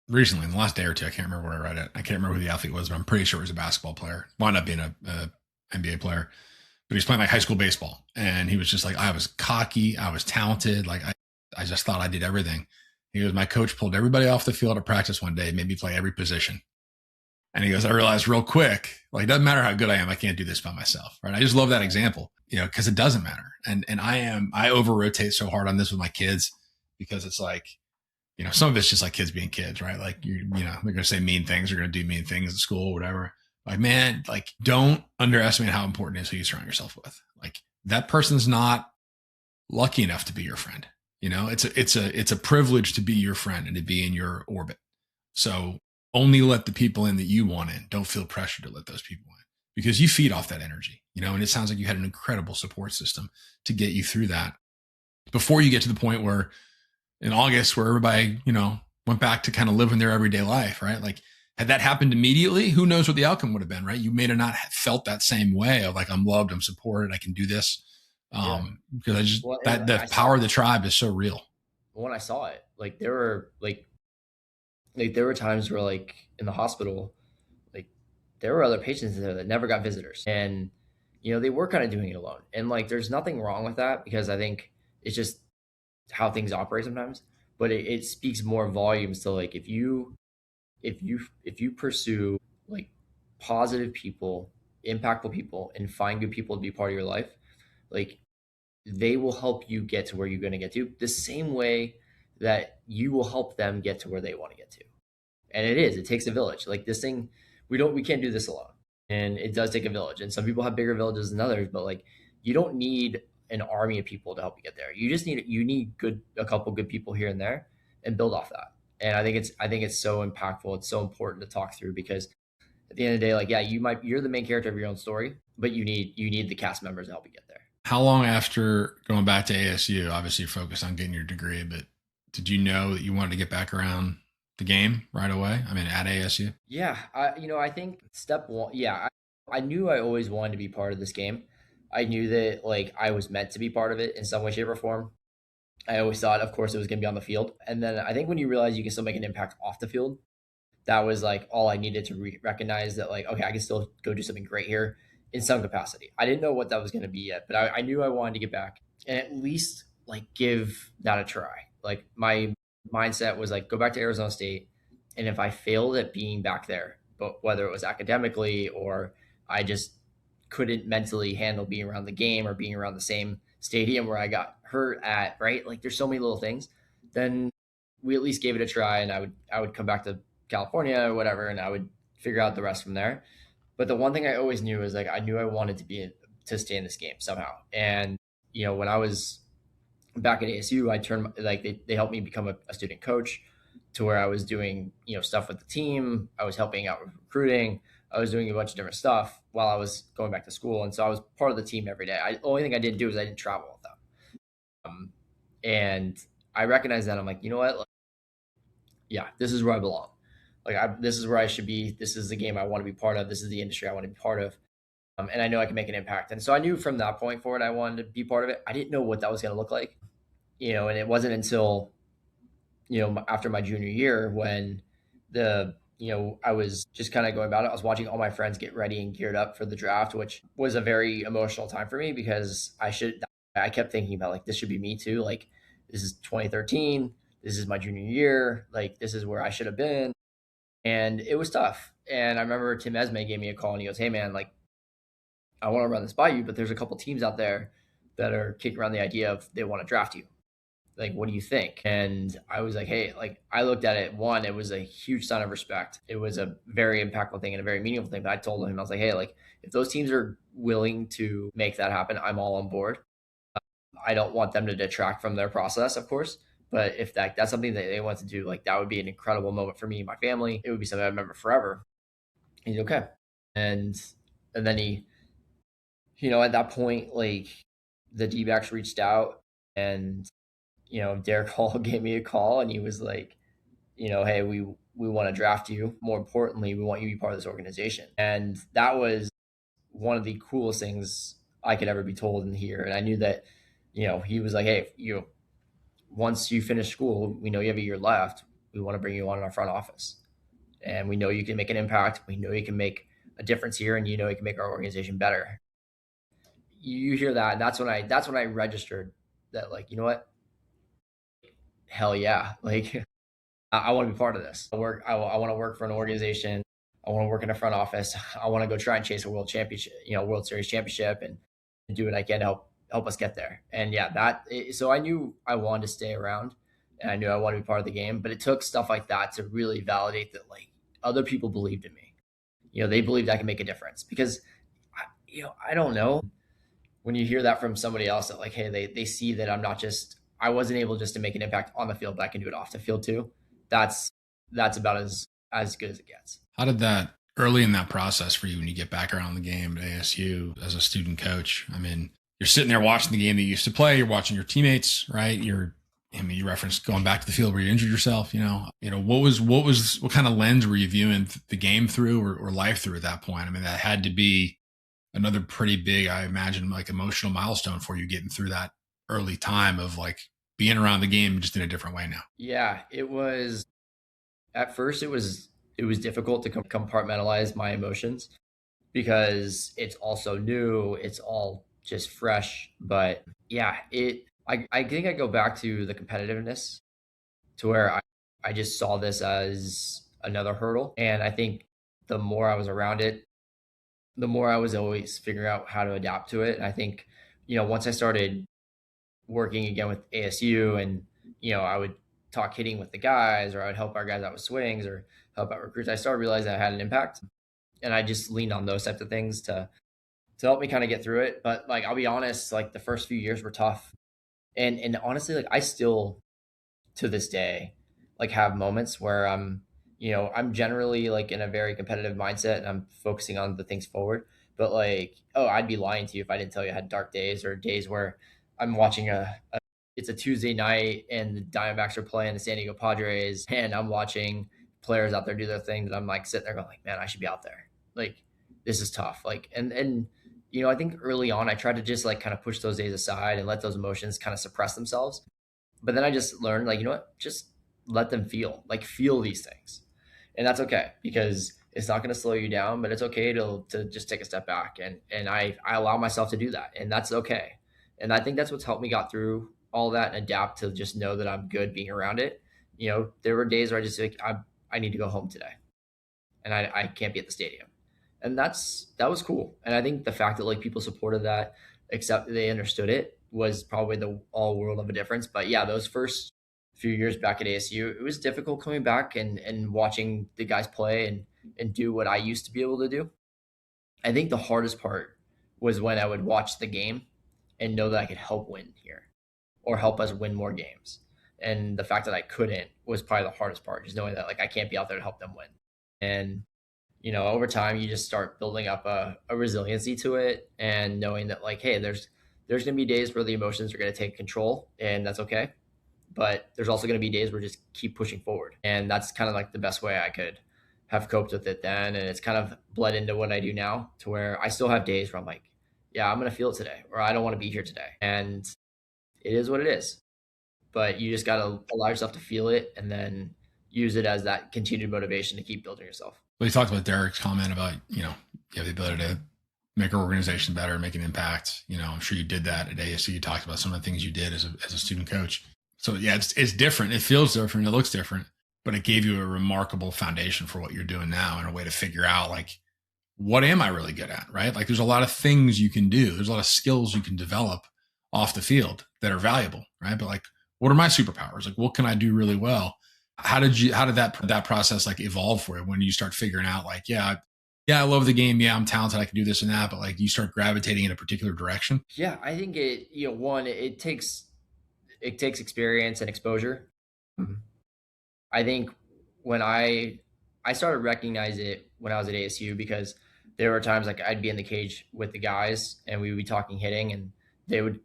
recently in the last day or two. I can't remember where I read it. I can't remember who the athlete was, but I'm pretty sure it was a basketball player. Wound up being a NBA player, but he was playing like high school baseball. And he was just like, I was cocky. I was talented. Like I just thought I did everything. He goes, my coach pulled everybody off the field at practice one day, made me play every position. And he goes, I realized real quick, like, it doesn't matter how good I am. I can't do this by myself. Right. I just love that example, cause it doesn't matter. And I over rotate so hard on this with my kids because it's like, some of it's just like kids being kids, right? Like they're going to say mean things. They're going to do mean things at school, whatever. Like, man, like don't underestimate how important it is who you surround yourself with. Like that person's not lucky enough to be your friend. It's a privilege to be your friend and to be in your orbit. So only let the people in that you want in. Don't feel pressure to let those people in because you feed off that energy, and it sounds like you had an incredible support system to get you through that before you get to the point where in August, where everybody, went back to kind of living their everyday life, right? Like had that happened immediately, who knows what the outcome would have been, right? You may have not felt that same way of like, I'm loved, I'm supported, I can do this. Because the power of the tribe is so real. When I saw it, like there were times where like in the hospital, like there were other patients there that never got visitors and, they were kind of doing it alone. And like, there's nothing wrong with that because I think it's just how things operate sometimes, but it speaks more volumes to like, if you pursue like positive people, impactful people and find good people to be part of your life, like they will help you get to where you're going to get to the same way that you will help them get to where they want to get to. And it takes a village. Like this thing, we can't do this alone. And it does take a village. And some people have bigger villages than others, but like you don't need an army of people to help you get there. You just need a couple good people here and there and build off that. And I think it's so impactful. It's so important to talk through because at the end of the day, like, yeah, you're the main character of your own story, but you need the cast members to help you get there. How long after going back to ASU, obviously you focused on getting your degree, but did you know that you wanted to get back around the game right away? I mean, at ASU? Yeah. I think step one, yeah, I knew I always wanted to be part of this game. I knew that like I was meant to be part of it in some way, shape or form. I always thought, of course, it was going to be on the field. And then I think when you realize you can still make an impact off the field, that was like all I needed to recognize that like, okay, I can still go do something great here in some capacity. I didn't know what that was going to be yet, but I knew I wanted to get back and at least like give that a try. Like my mindset was like, go back to Arizona State. And if I failed at being back there, but whether it was academically or I just couldn't mentally handle being around the game or being around the same stadium where I got hurt at, right? Like there's so many little things. then we at least gave it a try, and I would come back to California or whatever, and I would figure out the rest from there. But the one thing I always knew is like I knew I wanted to stay in this game somehow. And when I was back at ASU, I turned like they helped me become a student coach, to where I was doing stuff with the team. I was helping out with recruiting. I was doing a bunch of different stuff while I was going back to school, and so I was part of the team every day. The only thing I didn't do is I didn't travel with them. And I recognized that. I'm like, you know what? Like, yeah, this is where I belong. Like, this is where I should be. This is the game I want to be part of. This is the industry I want to be part of. And I know I can make an impact. And so I knew from that point forward, I wanted to be part of it. I didn't know what that was going to look like, and it wasn't until, after my junior year when I was just kind of going about it. I was watching all my friends get ready and geared up for the draft, which was a very emotional time for me because I kept thinking about like, this should be me too. Like, this is 2013. This is my junior year. Like, this is where I should have been. And it was tough. And I remember Tim Esme gave me a call and he goes, "Hey man, like, I want to run this by you, but there's a couple teams out there that are kicking around the idea of they want to draft you. Like, what do you think?" And I was like, hey, like, I looked at it. One, it was a huge sign of respect. It was a very impactful thing and a very meaningful thing. But I told him, I was like, hey, like, if those teams are willing to make that happen, I'm all on board. I don't want them to detract from their process, of course. But if that's something that they want to do, like, that would be an incredible moment for me and my family. It would be something I remember forever. He's okay. And then he, at that point, like, the D-backs reached out, and Derek Hall gave me a call, and he was like, hey, we want to draft you. More importantly, we want you to be part of this organization. And that was one of the coolest things I could ever be told and hear. And I knew that, he was like, hey, once you finish school, we know you have a year left. We want to bring you on in our front office. And we know you can make an impact. We know you can make a difference here, and you can make our organization better. You hear that, and that's when I registered that, like, you know what? Hell yeah. Like, I want to be part of this. I want to work for an organization. I want to work in a front office. I want to go try and chase a world championship, World Series championship, and do what I can to help us get there. And yeah, so I knew I wanted to stay around, and I knew I wanted to be part of the game, but it took stuff like that to really validate that, like, other people believed in me. They believed I could make a difference, because I don't know, when you hear that from somebody else, that, like, hey, they see that I wasn't able just to make an impact on the field, but I can do it off the field too. That's about as good as it gets. How did that early in that process for you when you get back around the game at ASU as a student coach? I mean, you're sitting there watching the game that you used to play. You're watching your teammates, right? You referenced going back to the field where you injured yourself. What kind of lens were you viewing the game through, or life through at that point? I mean, that had to be another pretty big, I imagine, like, emotional milestone for you, getting through that early time of, like, being around the game just in a different way now. Yeah, it was. At first, it was difficult to compartmentalize my emotions, because it's also new. It's all just fresh. But yeah, I think I go back to the competitiveness, to where I just saw this as another hurdle. And I think the more I was around it, the more I was always figuring out how to adapt to it. And I think, once I started working again with ASU, and, I would talk hitting with the guys, or I would help our guys out with swings, or help out recruits, I started realizing I had an impact. And I just leaned on those types of things to help me kind of get through it. But, like, I'll be honest, like, the first few years were tough. And honestly, like, I still, to this day, like, have moments where I'm generally, like, in a very competitive mindset, and I'm focusing on the things forward. But, like, I'd be lying to you if I didn't tell you I had dark days, or days where I'm watching it's a Tuesday night and the Diamondbacks are playing the San Diego Padres, and I'm watching players out there do their thing, that I'm, like, sitting there going, like, man, I should be out there. Like, this is tough. Like, and I think early on I tried to just, like, kind of push those days aside and let those emotions kind of suppress themselves. But then I just learned, like, you know what, just let them feel these things. And that's okay, because it's not going to slow you down, but it's okay to just take a step back. And I allow myself to do that, and that's okay. And I think that's what's helped me got through all that and adapt to just know that I'm good being around it. There were days where I just, like, I need to go home today, and I can't be at the stadium. And that was cool. And I think the fact that, like, people supported that, except they understood it, was probably the all world of a difference. But yeah, those first few years back at ASU, it was difficult coming back and watching the guys play and do what I used to be able to do. I think the hardest part was when I would watch the game and know that I could help win here or help us win more games. And the fact that I couldn't was probably the hardest part, just knowing that like I can't be out there to help them win. And over time you just start building up a resiliency to it and knowing that like, hey, there's going to be days where the emotions are going to take control, and that's okay. But there's also going to be days where just keep pushing forward. And that's kind of like the best way I could have coped with it then. And it's kind of bled into what I do now, to where I still have days where I'm like, yeah, I'm going to feel it today, or I don't want to be here today. And it is what it is. But you just got to allow yourself to feel it and then use it as that continued motivation to keep building yourself. Well, you talked about Derek's comment about, you have the ability to make our organization better, make an impact. I'm sure you did that at ASU. You talked about some of the things you did as a student coach. So yeah, it's different. It feels different. It looks different, but it gave you a remarkable foundation for what you're doing now and a way to figure out like, what am I really good at? Right? Like there's a lot of things you can do. There's a lot of skills you can develop off the field that are valuable. Right. But like, what are my superpowers? Like, what can I do really well? How did that process like evolve for you when you start figuring out like, yeah, I love the game. Yeah, I'm talented. I can do this and that, but like you start gravitating in a particular direction. Yeah. I think it takes experience and exposure. Mm-hmm. I think when I started recognizing it when I was at ASU, because there were times like I'd be in the cage with the guys and we would be talking hitting, and they would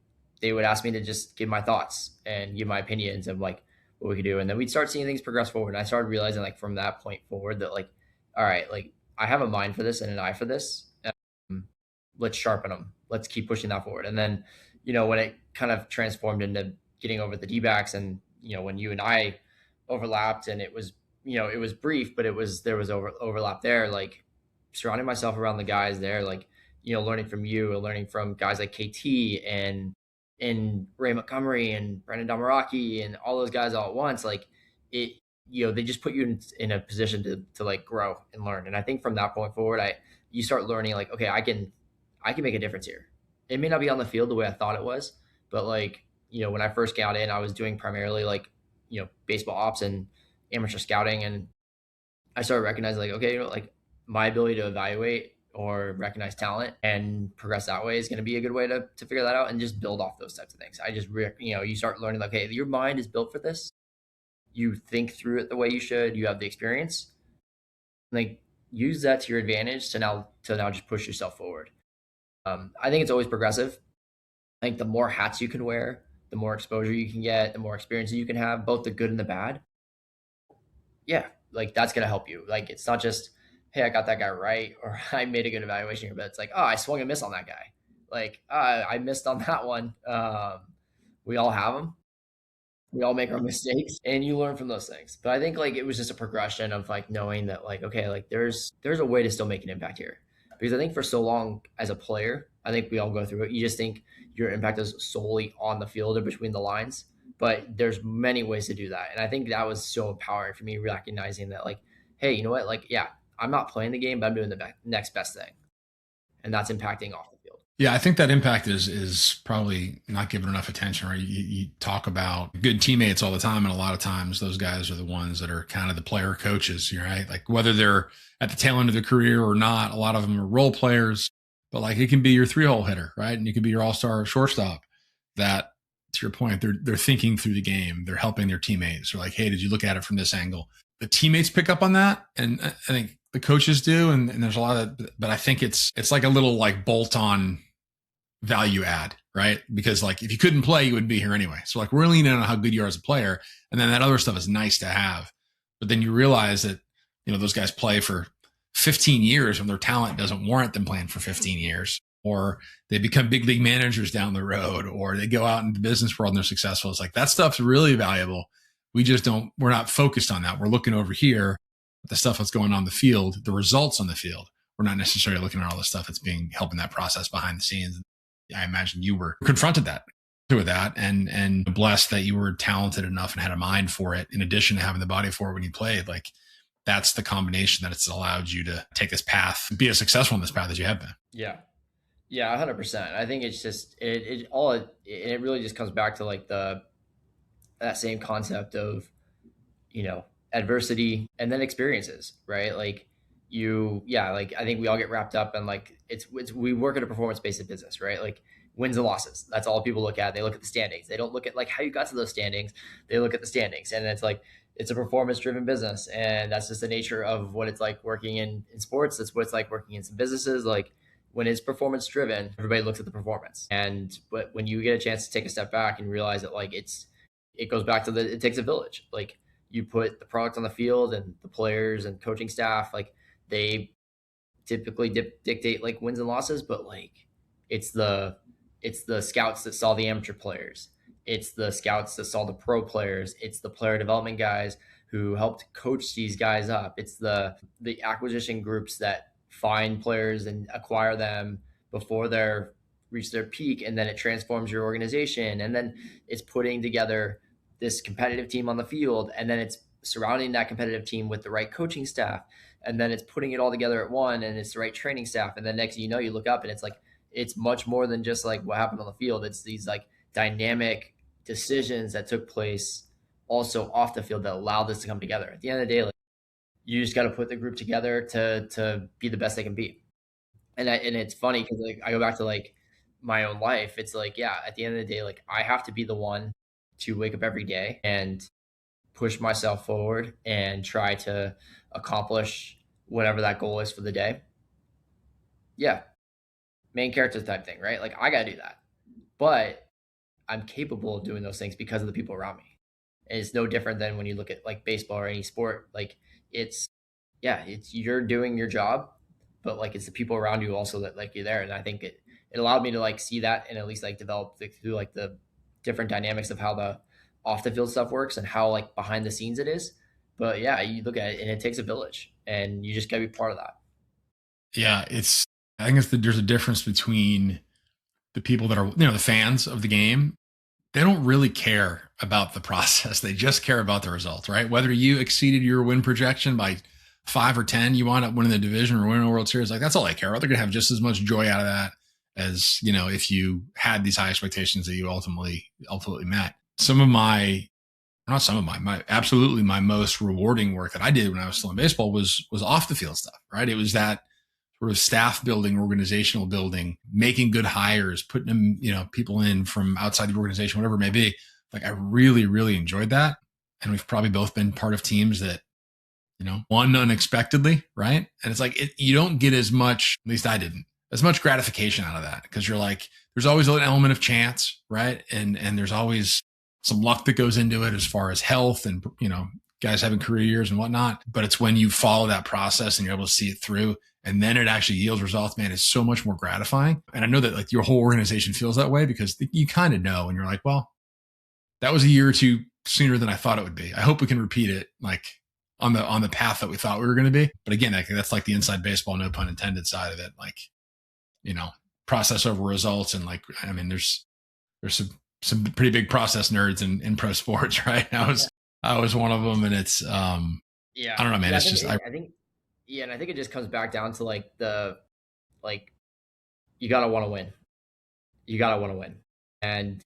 ask me to just give my thoughts and give my opinions of like what we could do. And then we'd start seeing things progress forward. And I started realizing like from that point forward that like, all right, like I have a mind for this and an eye for this. Let's sharpen them. Let's keep pushing that forward. And then, when it kind of transformed into getting over the D-backs, and, when you and I overlapped, and it was brief, but there was overlap there, like surrounding myself around the guys there, like, learning from you and learning from guys like KT and Ray Montgomery and Brandon Damaraki and all those guys all at once, like it, they just put you in a position to like grow and learn. And I think from that point forward, you start learning like, okay, I can make a difference here. It may not be on the field the way I thought it was, but like, when I first got in, I was doing primarily like, baseball ops and amateur scouting. And I started recognizing like, okay, like my ability to evaluate or recognize talent and progress that way is going to be a good way to figure that out and just build off those types of things. I just, you start learning like, hey, your mind is built for this. You think through it the way you should, you have the experience, like use that to your advantage to now just push yourself forward. I think it's always progressive. I think the more hats you can wear, the more exposure you can get, the more experience you can have, both the good and the bad. Yeah. Like that's going to help you. Like, it's not just, hey, I got that guy right, or I made a good evaluation here, but it's like, oh, I swung and missed on that guy. Like, I missed on that one. We all have them. We all make our mistakes, and you learn from those things. But I think like it was just a progression of like knowing that like, okay, like there's a way to still make an impact here. Because I think for so long as a player, I think we all go through it. You just think your impact is solely on the field or between the lines, but there's many ways to do that. And I think that was so empowering for me, recognizing that like, hey, you know what? Like, yeah, I'm not playing the game, but I'm doing the next best thing. And that's impacting off the field. Yeah, I think that impact is probably not given enough attention, right? You talk about good teammates all the time, and a lot of times those guys are the ones that are kind of the player coaches, right? Like whether they're at the tail end of their career or not, a lot of them are role players, but like it can be your 3-hole hitter, right? And you can be your all-star shortstop that, to your point, they're thinking through the game. They're helping their teammates. They're like, hey, did you look at it from this angle? The teammates pick up on that, and I think the coaches do, and there's a lot of, but I think it's like a little like bolt-on value add, right? Because like if you couldn't play, you wouldn't be here anyway. So like we're leaning on how good you are as a player, and then that other stuff is nice to have. But then you realize that those guys play for 15 years when their talent doesn't warrant them playing for 15 years, or they become big league managers down the road, or they go out in the business world and they're successful. It's like that stuff's really valuable. We're not focused on that. We're looking over here at the stuff that's going on the field, the results on the field. We're not necessarily looking at all the stuff that's helping that process behind the scenes. I imagine you were confronted with that and blessed that you were talented enough and had a mind for it, in addition to having the body for it when you played. Like that's the combination that it's allowed you to take this path, be as successful in this path as you have been. Yeah. Yeah. 100%. I think it's just, it really just comes back to like the that same concept of, you know, adversity and then experiences, right? Like like I think we all get wrapped up in like it's we work at a performance-based business, right? Like wins and losses. That's all people look at. They look at the standings. They don't look at like how you got to those standings. They look at the standings, and it's like it's a performance-driven business, and that's just the nature of what it's like working in sports. That's what it's like working in some businesses. Like when it's performance-driven, everybody looks at the performance, but when you get a chance to take a step back and realize that like it goes back to it takes a village. Like you put the product on the field and the players and coaching staff, like they typically dictate like wins and losses, but like it's the scouts that saw the amateur players. It's the scouts that saw the pro players. It's the player development guys who helped coach these guys up. It's the acquisition groups that find players and acquire them before they're reach their peak, and then it transforms your organization, and then it's putting together this competitive team on the field, and then it's surrounding that competitive team with the right coaching staff, and then it's putting it all together at one, and it's the right training staff, and then next thing you know, you look up and it's like it's much more than just like what happened on the field. It's these like dynamic decisions that took place also off the field that allowed this to come together. At the end of the day, like you just got to put the group together to be the best they can be. And it's funny because like I go back to like my own life. It's like, yeah, at the end of the day, like I have to be the one to wake up every day and push myself forward and try to accomplish whatever that goal is for the day. Yeah. Main character type thing, right? Like I got to do that. But I'm capable of doing those things because of the people around me. And it's no different than when you look at like baseball or any sport. Like it's you're doing your job, but like it's the people around you also that like you're there. And I think it allowed me to like see that and at least like develop through like the different dynamics of how the off the field stuff works and how like behind the scenes it is. But yeah, you look at it and it takes a village, and you just gotta be part of that. Yeah, I think there's a difference between the people that are, the fans of the game. They don't really care about the process. They just care about the results, right? Whether you exceeded your win projection by 5 or 10, you wind up winning the division or winning a World Series. Like that's all they care about. They're going to have just as much joy out of that as, if you had these high expectations that you ultimately met. Absolutely my most rewarding work that I did when I was still in baseball was off the field stuff, right? It was that sort of staff building, organizational building, making good hires, putting them, people in from outside the organization, whatever it may be. Like I really, really enjoyed that. And we've probably both been part of teams that, won unexpectedly, right? And it's like, you don't get as much, at least I didn't, as much gratification out of that. Cause you're like, there's always an element of chance, right? And there's always some luck that goes into it as far as health and, guys having career years and whatnot. But it's when you follow that process and you're able to see it through, and then it actually yields results, man, it's so much more gratifying. And I know that like your whole organization feels that way because you kind of know, and you're like, well, that was a year or two sooner than I thought it would be. I hope we can repeat it like on the path that we thought we were going to be. But again, that's like the inside baseball, no pun intended side of it. Like, process over results. And like, I mean, there's some pretty big process nerds in pro sports, right? I was one of them, and it's, I don't know, man. Yeah, and I think it just comes back down to like you gotta want to win. You gotta want to win, and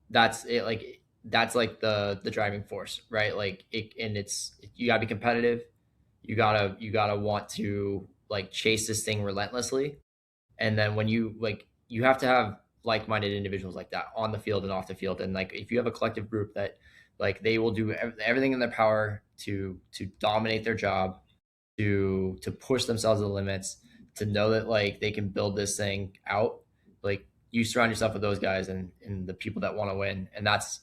that's it. Like that's like the driving force, right? Like you gotta be competitive. You gotta want to like chase this thing relentlessly, and then when you have to have like-minded individuals like that on the field and off the field, and like if you have a collective group that like they will do everything in their power to dominate their job, to push themselves to the limits, to know that like they can build this thing out. Like you surround yourself with those guys and the people that want to win, and that's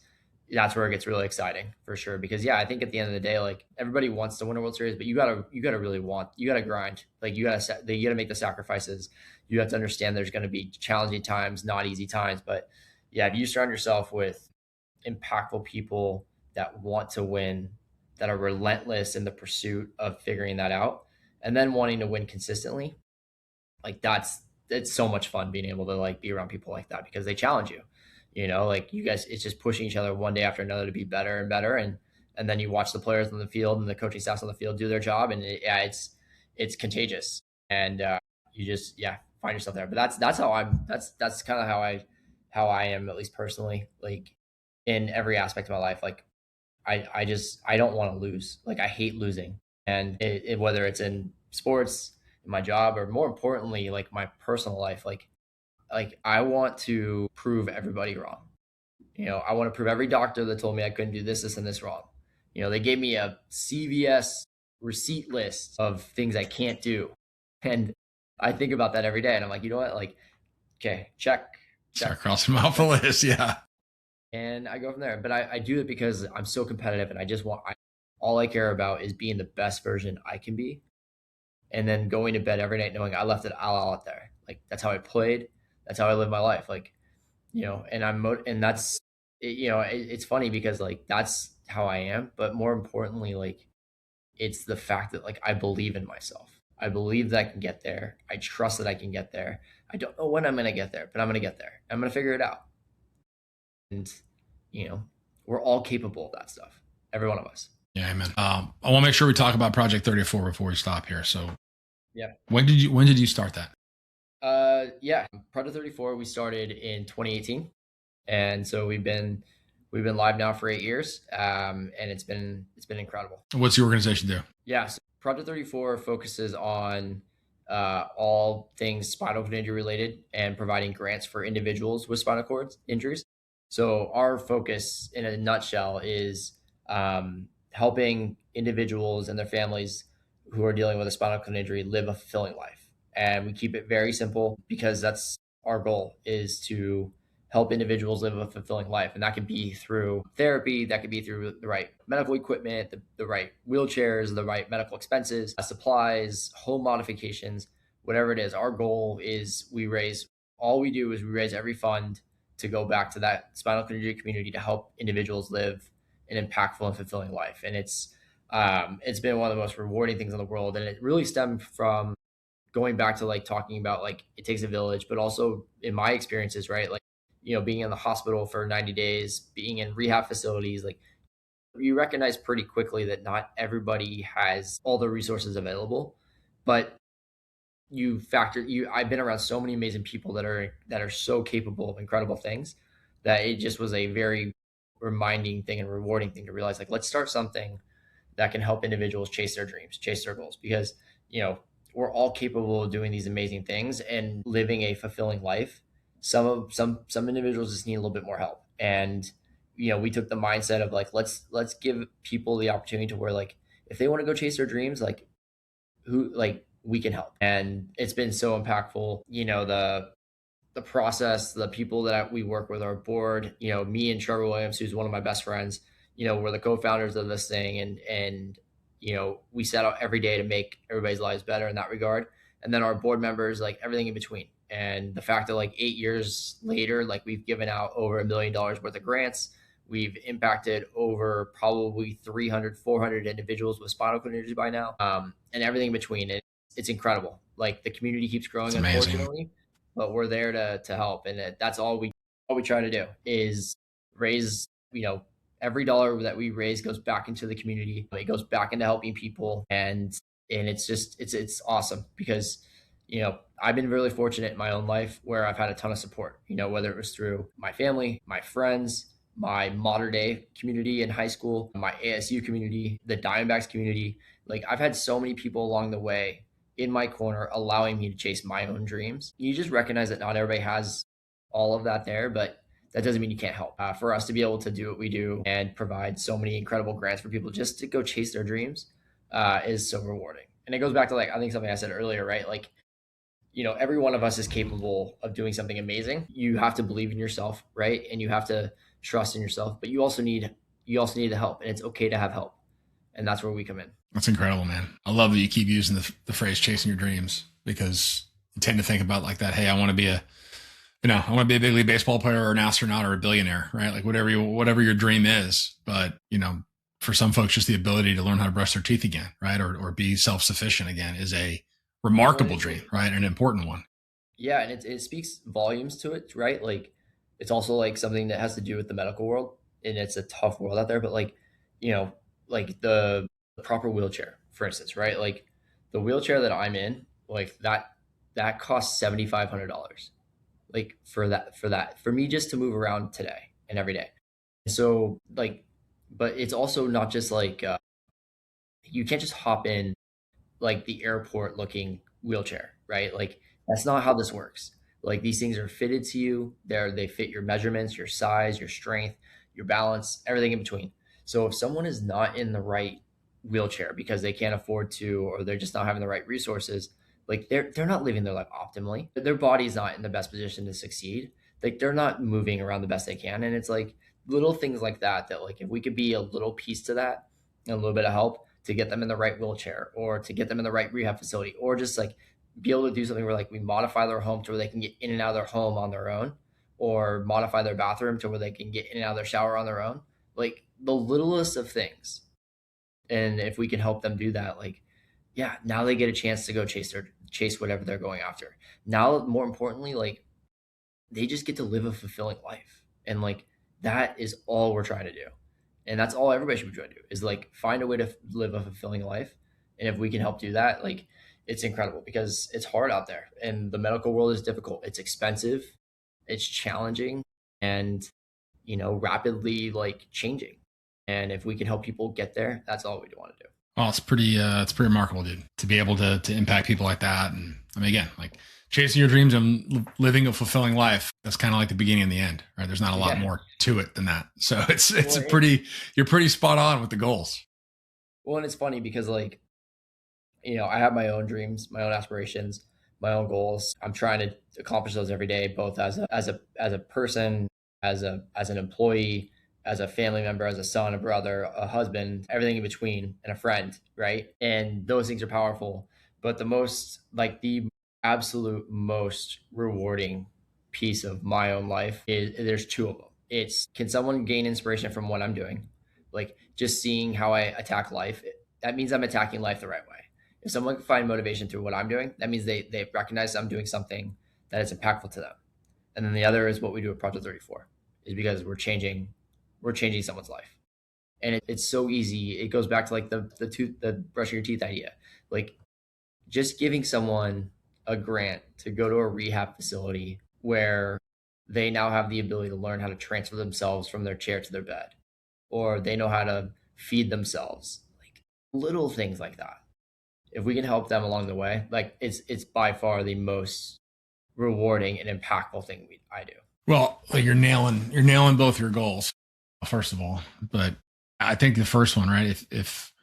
where it gets really exciting for sure. Because I think at the end of the day, like everybody wants to win a World Series, but you gotta really you gotta grind. Like you gotta make the sacrifices. You have to understand there's going to be challenging times, not easy times. But if you surround yourself with impactful people that want to win, that are relentless in the pursuit of figuring that out, and then wanting to win consistently, like it's so much fun being able to like be around people like that because they challenge you. Like you guys, it's just pushing each other one day after another to be better and better, and then you watch the players on the field and the coaching staffs on the field do their job, and it's contagious, and you just find yourself there. But that's kind of how I am, at least personally, like in every aspect of my life. Like I don't want to lose. Like I hate losing. And whether it's in sports, in my job, or more importantly, like my personal life, like I want to prove everybody wrong. I want to prove every doctor that told me I couldn't do this, and this wrong. They gave me a CVS receipt list of things I can't do. And I think about that every day. And I'm like, you know what? Like, okay, check. Start crossing them off the list. Yeah. And I go from there. But I do it because I'm so competitive, and I just all I care about is being the best version I can be. And then going to bed every night knowing I left it all out there. Like that's how I played. That's how I live my life. Like, and that's, it's funny because like, that's how I am. But more importantly, like, it's the fact that like, I believe in myself. I believe that I can get there. I trust that I can get there. I don't know when I'm going to get there, but I'm going to get there. I'm going to figure it out. And, we're all capable of that stuff. Every one of us. Yeah, amen. I want to make sure we talk about Project 34 before we stop here. So yeah. When did you start that? Yeah, Project 34, we started in 2018. And so we've been live now for 8 years. And it's been incredible. What's the organization do? Yeah. So Project 34 focuses on all things spinal cord injury related and providing grants for individuals with spinal cord injuries. So our focus in a nutshell is helping individuals and their families who are dealing with a spinal cord injury live a fulfilling life. And we keep it very simple because that's our goal, is to help individuals live a fulfilling life. And that could be through therapy, that could be through the right medical equipment, the right wheelchairs, the right medical expenses, supplies, home modifications, whatever it is. Our goal is we raise every fund to go back to that spinal cord injury community to help individuals live an impactful and fulfilling life. And it's been one of the most rewarding things in the world. And it really stemmed from going back to like talking about like it takes a village, but also in my experiences, right? Like, being in the hospital for 90 days, being in rehab facilities, like you recognize pretty quickly that not everybody has all the resources available, but I've been around so many amazing people that are so capable of incredible things that it just was a very reminding thing and rewarding thing to realize, like, let's start something that can help individuals chase their dreams, chase their goals, because, we're all capable of doing these amazing things and living a fulfilling life. Some individuals just need a little bit more help. And, we took the mindset of like, let's give people the opportunity to where, like, if they want to go chase their dreams, like we can help. And it's been so impactful. The process, the people that we work with, our board, me and Trevor Williams, who's one of my best friends, we're the co-founders of this thing. And we set out every day to make everybody's lives better in that regard. And then our board members, like everything in between. And the fact that like 8 years later, like we've given out over $1 million worth of grants. We've impacted over probably 300, 400 individuals with spinal cord injuries by now, and everything in between. It's incredible. Like the community keeps growing, unfortunately, but we're there to help. And that's all we try to do is raise, every dollar that we raise goes back into the community. It goes back into helping people. And it's just, it's awesome because, I've been really fortunate in my own life where I've had a ton of support, whether it was through my family, my friends, my modern day community in high school, my ASU community, the Diamondbacks community. Like I've had so many people along the way in my corner, allowing me to chase my own dreams. You just recognize that not everybody has all of that there, but that doesn't mean you can't help. For us to be able to do what we do and provide so many incredible grants for people just to go chase their dreams is so rewarding. And it goes back to like, I think something I said earlier, right? Like, every one of us is capable of doing something amazing. You have to believe in yourself, right? And you have to trust in yourself, but you also need the help, and it's okay to have help. And that's where we come in. That's incredible, man. I love that you keep using the phrase chasing your dreams, because you tend to think about like that. Hey, I want to be a big league baseball player or an astronaut or a billionaire, right? Like whatever your dream is. But, for some folks, just the ability to learn how to brush their teeth again, right? Or be self-sufficient again is a remarkable dream, right? An important one. Yeah. And it speaks volumes to it, right? Like it's also like something that has to do with the medical world, and it's a tough world out there, but like, like the proper wheelchair, for instance, right? Like the wheelchair that I'm in, like that costs $7,500. Like for me just to move around today and every day. So like But it's also not just like you can't just hop in like the airport looking wheelchair, right? Like that's not how this works. Like these things are fitted to you. They fit your measurements, your size, your strength, your balance, everything in between. So if someone is not in the right wheelchair because they can't afford to, or they're just not having the right resources, like they're not living their life optimally. Their body's not in the best position to succeed. Like they're not moving around the best they can. And it's like little things like that that like if we could be a little piece to that and a little bit of help to get them in the right wheelchair or to get them in the right rehab facility or just like be able to do something where like we modify their home to where they can get in and out of their home on their own or modify their bathroom to where they can get in and out of their shower on their own, like the littlest of things. And if we can help them do that, like yeah, now they get a chance to go chase whatever they're going after. Now more importantly, like they just get to live a fulfilling life. And like that is all we're trying to do. And that's all everybody should be trying to do is like find a way to live a fulfilling life. And if we can help do that, like it's incredible because it's hard out there and the medical world is difficult. It's expensive, it's challenging, and rapidly like changing. And if we can help people get there, that's all we want to do. Well, it's pretty remarkable, dude, to be able to impact people like that. And I mean, again, like chasing your dreams and living a fulfilling life. That's kind of like the beginning and the end, right? There's not a lot more to it than that. So you're pretty spot on with the goals. Well, and it's funny because like, I have my own dreams, my own aspirations, my own goals. I'm trying to accomplish those every day, both as a person, as an employee, as a family member, as a son, a brother, a husband, everything in between, and a friend, right? And those things are powerful. But the absolute most rewarding piece of my own life is there's two of them. It's, can someone gain inspiration from what I'm doing? Like just seeing how I attack life. That means I'm attacking life the right way. If someone can find motivation through what I'm doing, that means they recognize I'm doing something that is impactful to them. And then the other is what we do at Project 34 is because we're changing someone's life. And it's so easy. It goes back to like the brushing your teeth idea. Like just giving someone a grant to go to a rehab facility where they now have the ability to learn how to transfer themselves from their chair to their bed, or they know how to feed themselves, like little things like that. If we can help them along the way, like it's by far the most rewarding and impactful thing I do. Well, like you're nailing both your goals, first of all. But I think the first one, right? If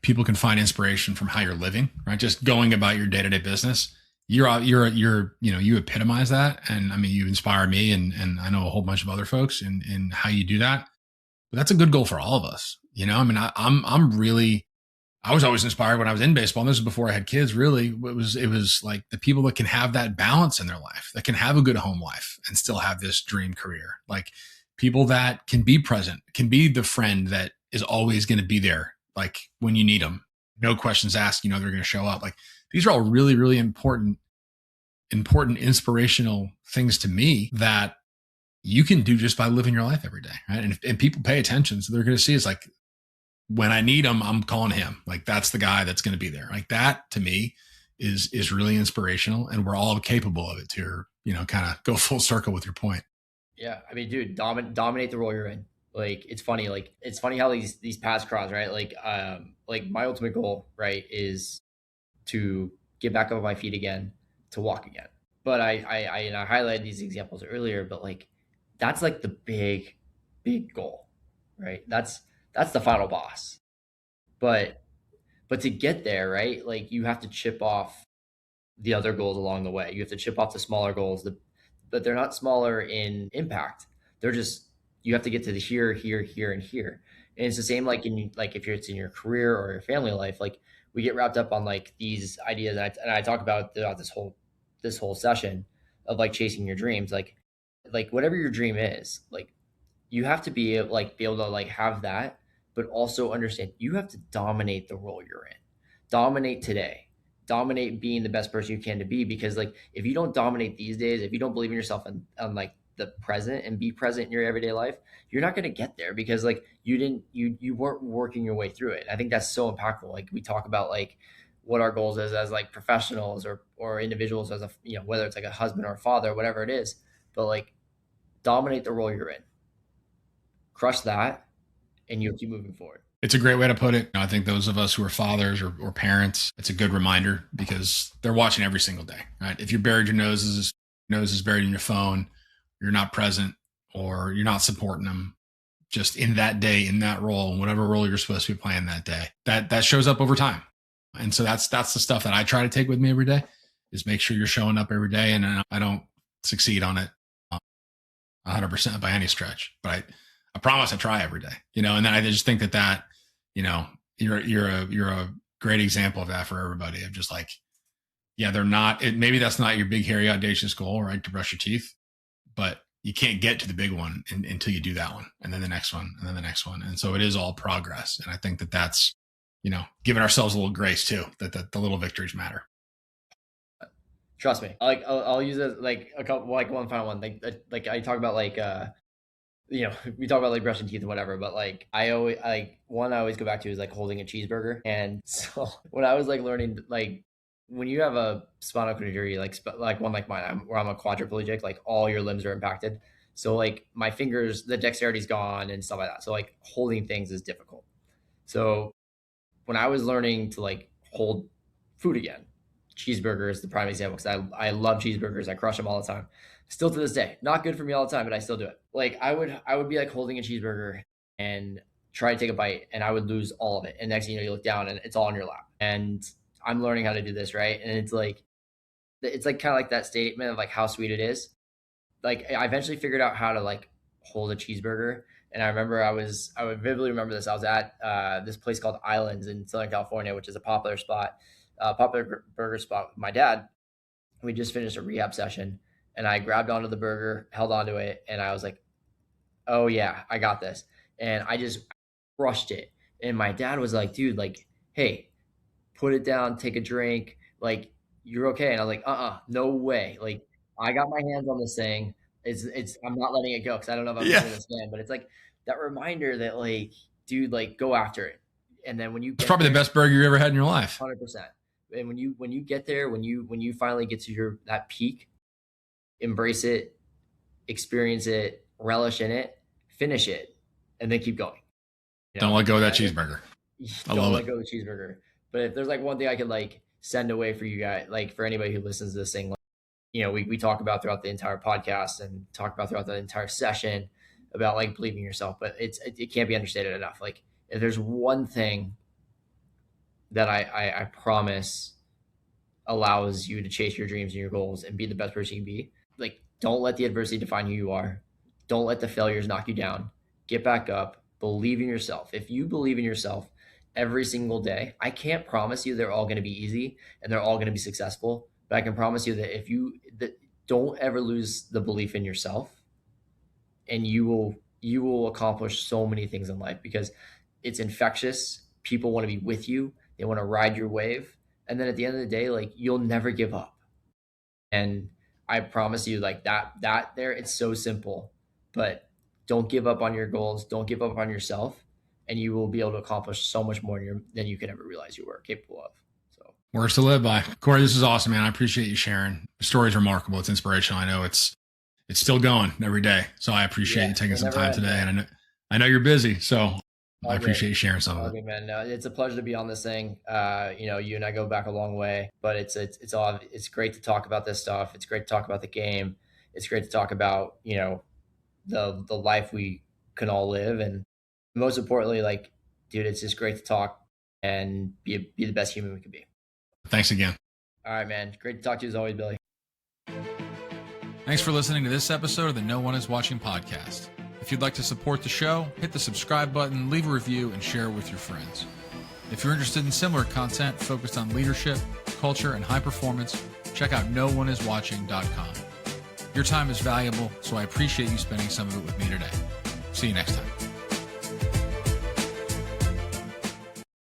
people can find inspiration from how you're living, right? Just going about your day-to-day business, you epitomize that. And I mean, you inspire me and I know a whole bunch of other folks in how you do that. But that's a good goal for all of us. I mean, I was always inspired when I was in baseball. And this was before I had kids. Really, it was like the people that can have that balance in their life, that can have a good home life and still have this dream career. Like people that can be present, can be the friend that is always going to be there. Like when you need them, no questions asked, they're going to show up. Like these are all really, really important, inspirational things to me that you can do just by living your life every day. Right. And people pay attention. So they're going to see it's like, when I need him, I'm calling him. Like that's the guy that's going to be there. Like that to me is really inspirational, and we're all capable of it to, kind of go full circle with your point. Yeah. I mean, dude, dominate the role you're in. Like, it's funny how these paths cross, right? Like my ultimate goal, right, is to get back up on my feet again, to walk again. But I highlighted these examples earlier, but like, that's like the big goal, right? That's the final boss. But to get there, right? Like you have to chip off the other goals along the way. You have to chip off the smaller goals, but they're not smaller in impact. They're just, you have to get to the here, and here. And it's the same like if it's in your career or your family life. Like we get wrapped up on like these ideas, and I talk about throughout this whole session of like chasing your dreams. Like whatever your dream is, like you have to be able to like have that, but also understand you have to dominate the role you're in. Dominate today. Dominate being the best person you can to be, because like if you don't dominate these days, if you don't believe in yourself and like the present and be present in your everyday life, you're not going to get there because like you weren't working your way through it. I think that's so impactful. Like we talk about like what our goals is as like professionals or individuals as whether it's like a husband or a father, whatever it is, but like dominate the role you're in, crush that, and you'll keep moving forward. It's a great way to put it. I think those of us who are fathers or parents, it's a good reminder because they're watching every single day, right? If you're buried, your nose is buried in your phone, you're not present, or you're not supporting them just in that day, in that role, whatever role you're supposed to be playing that day, that shows up over time. And so that's the stuff that I try to take with me every day, is make sure you're showing up every day. And I don't succeed on it 100% by any stretch, but I promise I try every day, and then I just think that, you're a great example of that for everybody, of just like, yeah, maybe that's not your big, hairy, audacious goal, right? To brush your teeth, but you can't get to the big one until you do that one, and then the next one, and then the next one. And so it is all progress. And I think that's, giving ourselves a little grace too, that the little victories matter. Trust me. I'll use it like a couple, like one final one. Like I talk about like, we talk about like brushing teeth and whatever, but like I always go back to is like holding a cheeseburger. And so when I was like learning, like when you have a spinal cord injury, like one like mine, where I'm a quadriplegic, like all your limbs are impacted. So like my fingers, the dexterity's gone and stuff like that. So like holding things is difficult. So when I was learning to like hold food again, cheeseburger is the prime example, because I love cheeseburgers. I crush them all the time. Still to this day, not good for me all the time, but I still do it. Like I would be like holding a cheeseburger and try to take a bite, and I would lose all of it. And next thing you know, you look down and it's all in your lap. And I'm learning how to do this, right? And it's like kind of like that statement of like how sweet it is. Like I eventually figured out how to like hold a cheeseburger. And I remember I would vividly remember this. I was at this place called Islands in Southern California, which is a popular burger spot with my dad. We just finished a rehab session, and I grabbed onto the burger, held onto it, and I was like, oh yeah, I got this. And I just crushed it. And my dad was like, dude, like, hey, put it down, take a drink, like, you're okay. And I was like, no way. Like, I got my hands on this thing. I'm not letting it go, because I don't know if I'm doing this again, but it's like that reminder that like, dude, like go after it. And then when you it's probably the best burger you ever had in your life. 100%. And when you get there, when you finally get to that peak, embrace it, experience it, relish in it, finish it, and then keep going. Don't let go of that cheeseburger. Don't let go of the cheeseburger. But if there's like one thing I could like send away for you guys, like for anybody who listens to this thing, like, we talk about throughout the entire podcast and talk about throughout the entire session about like believing in yourself, but it can't be understated enough. Like if there's one thing that I promise allows you to chase your dreams and your goals and be the best person you can be, like don't let the adversity define who you are. Don't let the failures knock you down. Get back up. Believe in yourself. If you believe in yourself every single day, I can't promise you they're all going to be easy and they're all going to be successful, but I can promise you that don't ever lose the belief in yourself, and you will accomplish so many things in life, because it's infectious. People want to be with you. They want to ride your wave. And then at the end of the day, like you'll never give up. And I promise you, like that there, it's so simple, but don't give up on your goals. Don't give up on yourself, and you will be able to accomplish so much more than you could ever realize you were capable of. So words to live by. Cory, this is awesome, man. I appreciate you sharing. The story's remarkable. It's inspirational. I know it's still going every day. So I appreciate you taking some time today. And I know you're busy, so I appreciate you sharing some of it. Man. It's a pleasure to be on this thing. You and I go back a long way, but it's great to talk about this stuff. It's great to talk about the game. It's great to talk about, the life we can all live. And most importantly, like, dude, it's just great to talk and be the best human we can be. Thanks again. All right, man. Great to talk to you as always, Billy. Thanks for listening to this episode of the No One Is Watching podcast. If you'd like to support the show, hit the subscribe button, leave a review, and share it with your friends. If you're interested in similar content focused on leadership, culture, and high performance, check out nooneiswatching.com. Your time is valuable, so I appreciate you spending some of it with me today. See you next time.